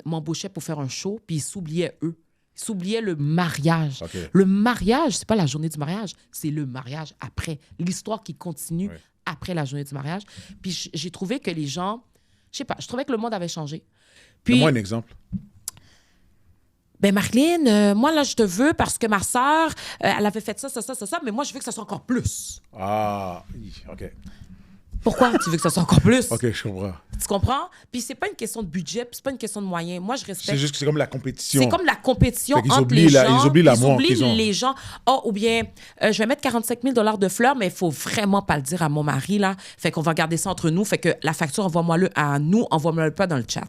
m'embauchaient pour faire un show, puis ils s'oubliaient eux. Ils s'oubliaient le mariage. Okay. Le mariage, c'est pas la journée du mariage, c'est le mariage après. L'histoire qui continue après la journée du mariage. Puis j'ai trouvé que les gens... Je sais pas, je trouvais que le monde avait changé. Puis... Donne-moi un exemple. Ben Marlene, moi, là, je te veux parce que ma sœur, elle avait fait ça, mais moi, je veux que ça soit encore plus. Ah, OK. Pourquoi tu veux que ça soit encore plus? OK, je comprends. Tu comprends? Puis c'est pas une question de budget, puis c'est pas une question de moyens. Moi, je respecte... C'est juste que c'est comme la compétition. C'est comme la compétition entre les gens. Ils oublient l'amour qu'ils ont. Les gens. Oh, ou bien, je vais mettre 45 000 $ de fleurs, mais il faut vraiment pas le dire à mon mari, là. Fait qu'on va garder ça entre nous. Fait que la facture, envoie-moi-le à nous, envoie-moi-le pas dans le chat.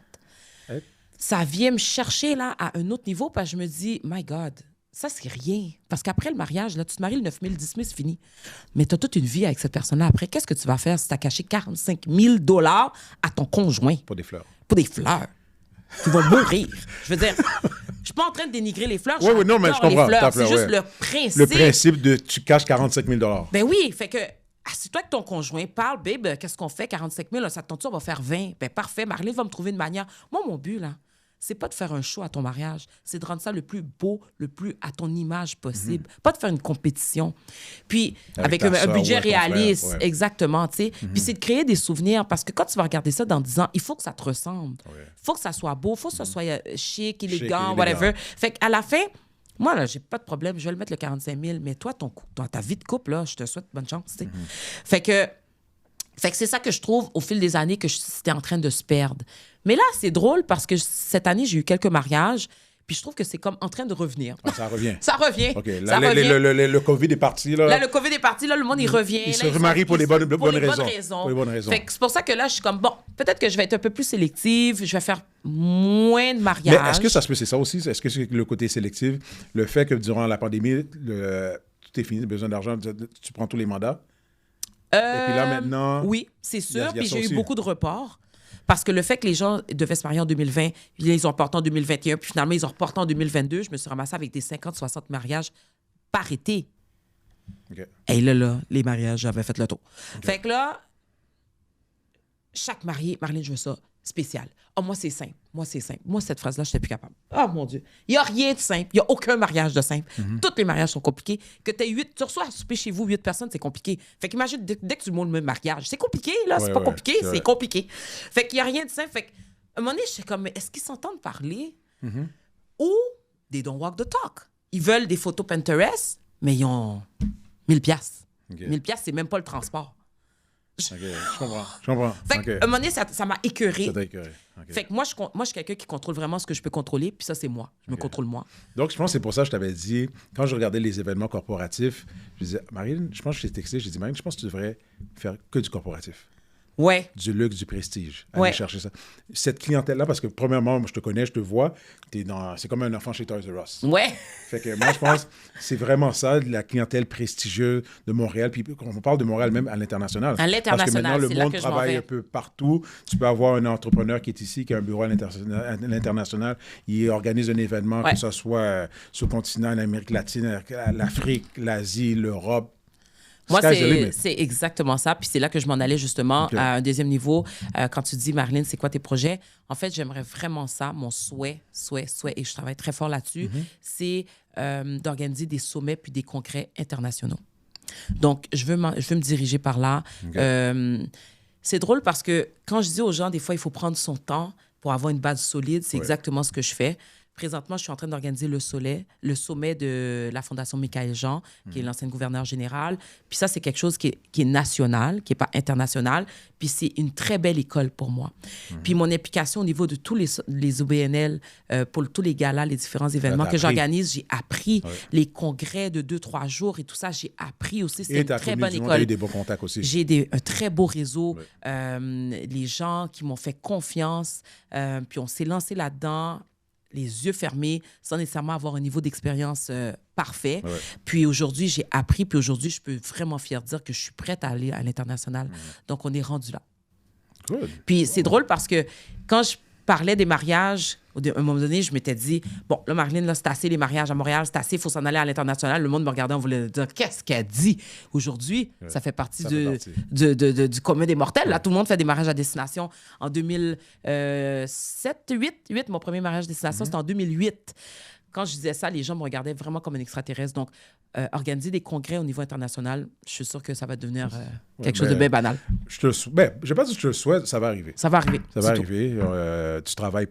Ça vient me chercher, là, à un autre niveau, parce que je me dis, my God, ça, c'est rien. Parce qu'après le mariage, là, tu te maries le 9 000, 10 000, c'est fini. Mais tu as toute une vie avec cette personne-là. Après, qu'est-ce que tu vas faire si tu as caché 45 000 $ à ton conjoint? Pour des fleurs. Pour des fleurs. Tu vas mourir. Je veux dire, je suis pas en train de dénigrer les fleurs. Non, mais je comprends. C'est juste le principe. Le principe de tu caches 45 000 $. Ben oui, fait que Assieds-toi avec ton conjoint, parle, babe, qu'est-ce qu'on fait? 45 000, ça te tente, on va faire 20. Ben parfait, Marilyn va me trouver une manière. Moi, mon but, là, c'est pas de faire un show à ton mariage, c'est de rendre ça le plus beau, le plus à ton image possible. Pas de faire une compétition. Puis, avec un budget réaliste, frère, exactement, tu sais. Puis, c'est de créer des souvenirs, parce que quand tu vas regarder ça dans 10 ans, il faut que ça te ressemble. Il faut que ça soit beau, il faut que ça soit chic, élégant, whatever. Fait qu'à la fin, moi, là, j'ai pas de problème, je vais le mettre le 45 000, mais toi, ta vie de couple, là, je te souhaite bonne chance, tu sais. Fait que c'est ça que je trouve, au fil des années, que c'était en train de se perdre. Mais là, c'est drôle parce que cette année, j'ai eu quelques mariages, puis je trouve que c'est comme en train de revenir. Ah, ça revient. Ça revient. OK. Ça Là, revient. le COVID est parti. Là, le COVID est parti, là, le monde, il revient. Il se là, remarie pour les bonnes raisons. Pour les bonnes raisons. Fait que c'est pour ça que là, je suis comme, bon, peut-être que je vais être un peu plus sélective, je vais faire moins de mariages. Mais est-ce que ça se peut, c'est ça aussi? Est-ce que c'est le côté sélectif? Le fait que durant la pandémie, tout est fini, besoin d'argent, tu prends tous les mandats? Et puis là, maintenant... Oui, c'est sûr. Il y a Puis ça j'ai eu aussi. beaucoup de reports. Parce que le fait que les gens devaient se marier en 2020, puis là, ils ont reporté en 2021, puis finalement, ils ont reporté en 2022, je me suis ramassée avec des 50-60 mariages par été. OK. Et là, les mariages, j'avais fait le tour. Fait que là, chaque marié, Marlène, je veux ça spécial. Oh, moi, c'est simple. Moi, cette phrase-là, je n'étais plus capable. Oh, mon Dieu. Il n'y a rien de simple. Il n'y a aucun mariage de simple. Tous les mariages sont compliqués. Que tu reçois à souper chez vous 8 personnes, c'est compliqué. Fait qu'imagine, dès que tu montes le mariage, c'est compliqué, là. C'est pas compliqué, c'est compliqué. Fait qu'il n'y a rien de simple. Fait qu'à un moment donné, je suis comme, mais est-ce qu'ils s'entendent parler? Ou they don't walk the talk. Ils veulent des photos Pinterest, mais ils ont 1000 piastres. 1000 piastres, c'est même pas le transport. OK, je comprends. Fait qu'à un moment donné, ça m'a écœuré. Ça t'a écœuré. OK. Fait que moi, je suis quelqu'un qui contrôle vraiment ce que je peux contrôler, puis ça, c'est moi. Je me contrôle moi. Donc, je pense que c'est pour ça que je t'avais dit, quand je regardais les événements corporatifs, je disais, Marine, je pense que je t'ai texté, j'ai dit, Marine, je pense que tu devrais faire que du corporatif. Ouais. Du luxe, du prestige. Aller chercher ça. Cette clientèle-là, parce que premièrement, moi, je te connais, je te vois, c'est comme un enfant chez Toys R Us. Ouais. Fait que moi, je pense que c'est vraiment ça, la clientèle prestigieuse de Montréal. Puis on parle de Montréal même à l'international. À l'international, parce que maintenant, c'est le là monde que je m'en travaille vais. un peu partout. Tu peux avoir un entrepreneur qui est ici, qui a un bureau à l'international. Il organise un événement, que ce soit sur le continent, en Amérique latine, l'Afrique, l'Asie, l'Europe. Moi, c'est exactement ça. Puis c'est là que je m'en allais justement à un deuxième niveau. Quand tu dis, Marlène, c'est quoi tes projets? En fait, j'aimerais vraiment ça. Mon souhait, et je travaille très fort là-dessus, c'est d'organiser des sommets puis des congrès internationaux. Donc, je veux me diriger par là. C'est drôle parce que quand je dis aux gens, des fois, il faut prendre son temps pour avoir une base solide, c'est exactement ce que je fais. Présentement, je suis en train d'organiser le sommet de la Fondation Michaël Jean, qui est l'ancienne gouverneure générale. Puis ça, c'est quelque chose qui est national, qui n'est pas international. Puis c'est une très belle école pour moi. Puis mon implication au niveau de tous les OBNL, pour tous les galas, les différents événements que j'organise, j'ai appris les congrès de 2-3 jours et tout ça, j'ai appris aussi. C'est une très bonne école. Tu as eu des bons contacts aussi. J'ai un très beau réseau. Les gens qui m'ont fait confiance, puis on s'est lancé là-dedans, les yeux fermés, sans nécessairement avoir un niveau d'expérience parfait. Puis aujourd'hui, j'ai appris, puis aujourd'hui, je peux vraiment fière dire que je suis prête à aller à l'international. Donc, on est rendu là. Good. Puis c'est drôle parce que quand je parlais des mariages, à un moment donné, je m'étais dit, bon, là, Marlène, là, c'est assez les mariages à Montréal, c'est assez, il faut s'en aller à l'international. Le monde me regardait, on voulait dire, qu'est-ce qu'elle dit? Aujourd'hui, ça fait partie du commun des mortels. Là, tout le monde fait des mariages à destination. En 2007, mon premier mariage à destination, c'était en 2008. Quand je disais ça, les gens me regardaient vraiment comme un extraterrestre. Donc, organiser des congrès au niveau international, je suis sûre que ça va devenir quelque chose de bien banal. Je vais pas dire que je te le souhaite, ça va arriver. Ça va arriver. Ça va arriver. Tu travailles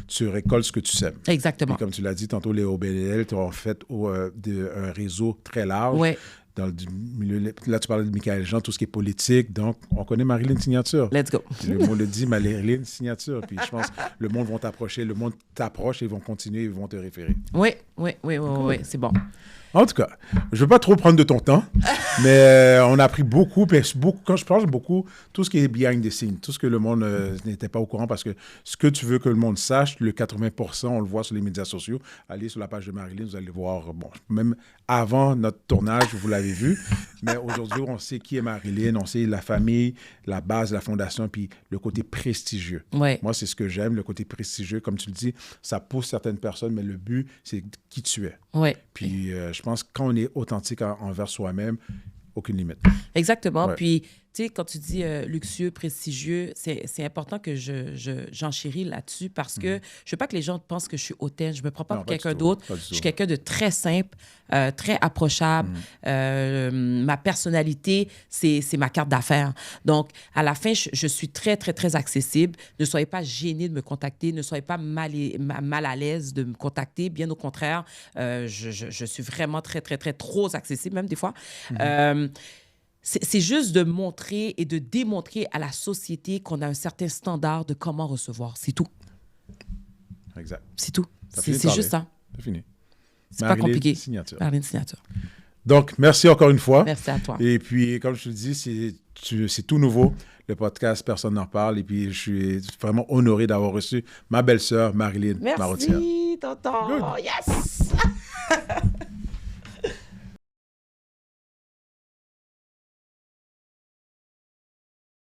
tu récoltes ce que tu sèmes. Exactement. Puis, comme tu l'as dit tantôt, les OBNL, tu as en fait un réseau très large. Ouais. Dans le milieu, là, tu parlais de Michaël Jean, tout ce qui est politique. Donc, on connaît Marilyn Signature. Let's go. Le mot le dit, Marilyn Signature. Puis je pense que le monde va t'approcher, le monde t'approche et ils vont continuer, ils vont te référer. Oui, c'est bon. En tout cas, je ne veux pas trop prendre de ton temps, mais on a appris beaucoup, quand je parle beaucoup, tout ce qui est behind the scenes, tout ce que le monde n'était pas au courant, parce que ce que tu veux que le monde sache, le 80%, on le voit sur les médias sociaux. Allez sur la page de Marilyn, vous allez voir, bon, même avant notre tournage, vous l'avez vu, mais aujourd'hui, on sait qui est Marilyn, on sait la famille, la base, la fondation, puis le côté prestigieux. Ouais. Moi, c'est ce que j'aime, le côté prestigieux. Comme tu le dis, ça pousse certaines personnes, mais le but, c'est qui tu es. Ouais. Puis je pense que quand on est authentique envers soi-même, aucune limite. Exactement. Ouais. Puis, tu sais, quand tu dis luxueux, prestigieux, c'est important que j'enchéris là-dessus parce que je veux pas que les gens pensent que je suis hautaine. Je me prends pas Non, pour pas du quelqu'un tout, d'autre. pas du Je tout. suis quelqu'un de très simple, très approchable. Ma personnalité, c'est ma carte d'affaires. Donc, à la fin, je suis très, très, très accessible. Ne soyez pas gênés de me contacter. Ne soyez pas mal à l'aise de me contacter. Bien au contraire, je suis vraiment très, très, très trop accessible, même des fois. C'est juste de montrer et de démontrer à la société qu'on a un certain standard de comment recevoir. C'est tout. Exact. C'est tout. Ça finit de C'est parler. juste ça. C'est fini. C'est pas Marilyn compliqué. Signature. Marilyn Signature. Donc, merci encore une fois. Merci à toi. Et puis, comme je te dis, c'est tout nouveau, le podcast Personne n'en parle. Et puis, je suis vraiment honoré d'avoir reçu ma belle-sœur, Marilyn Marotière. Merci, tonton. Good. Yes!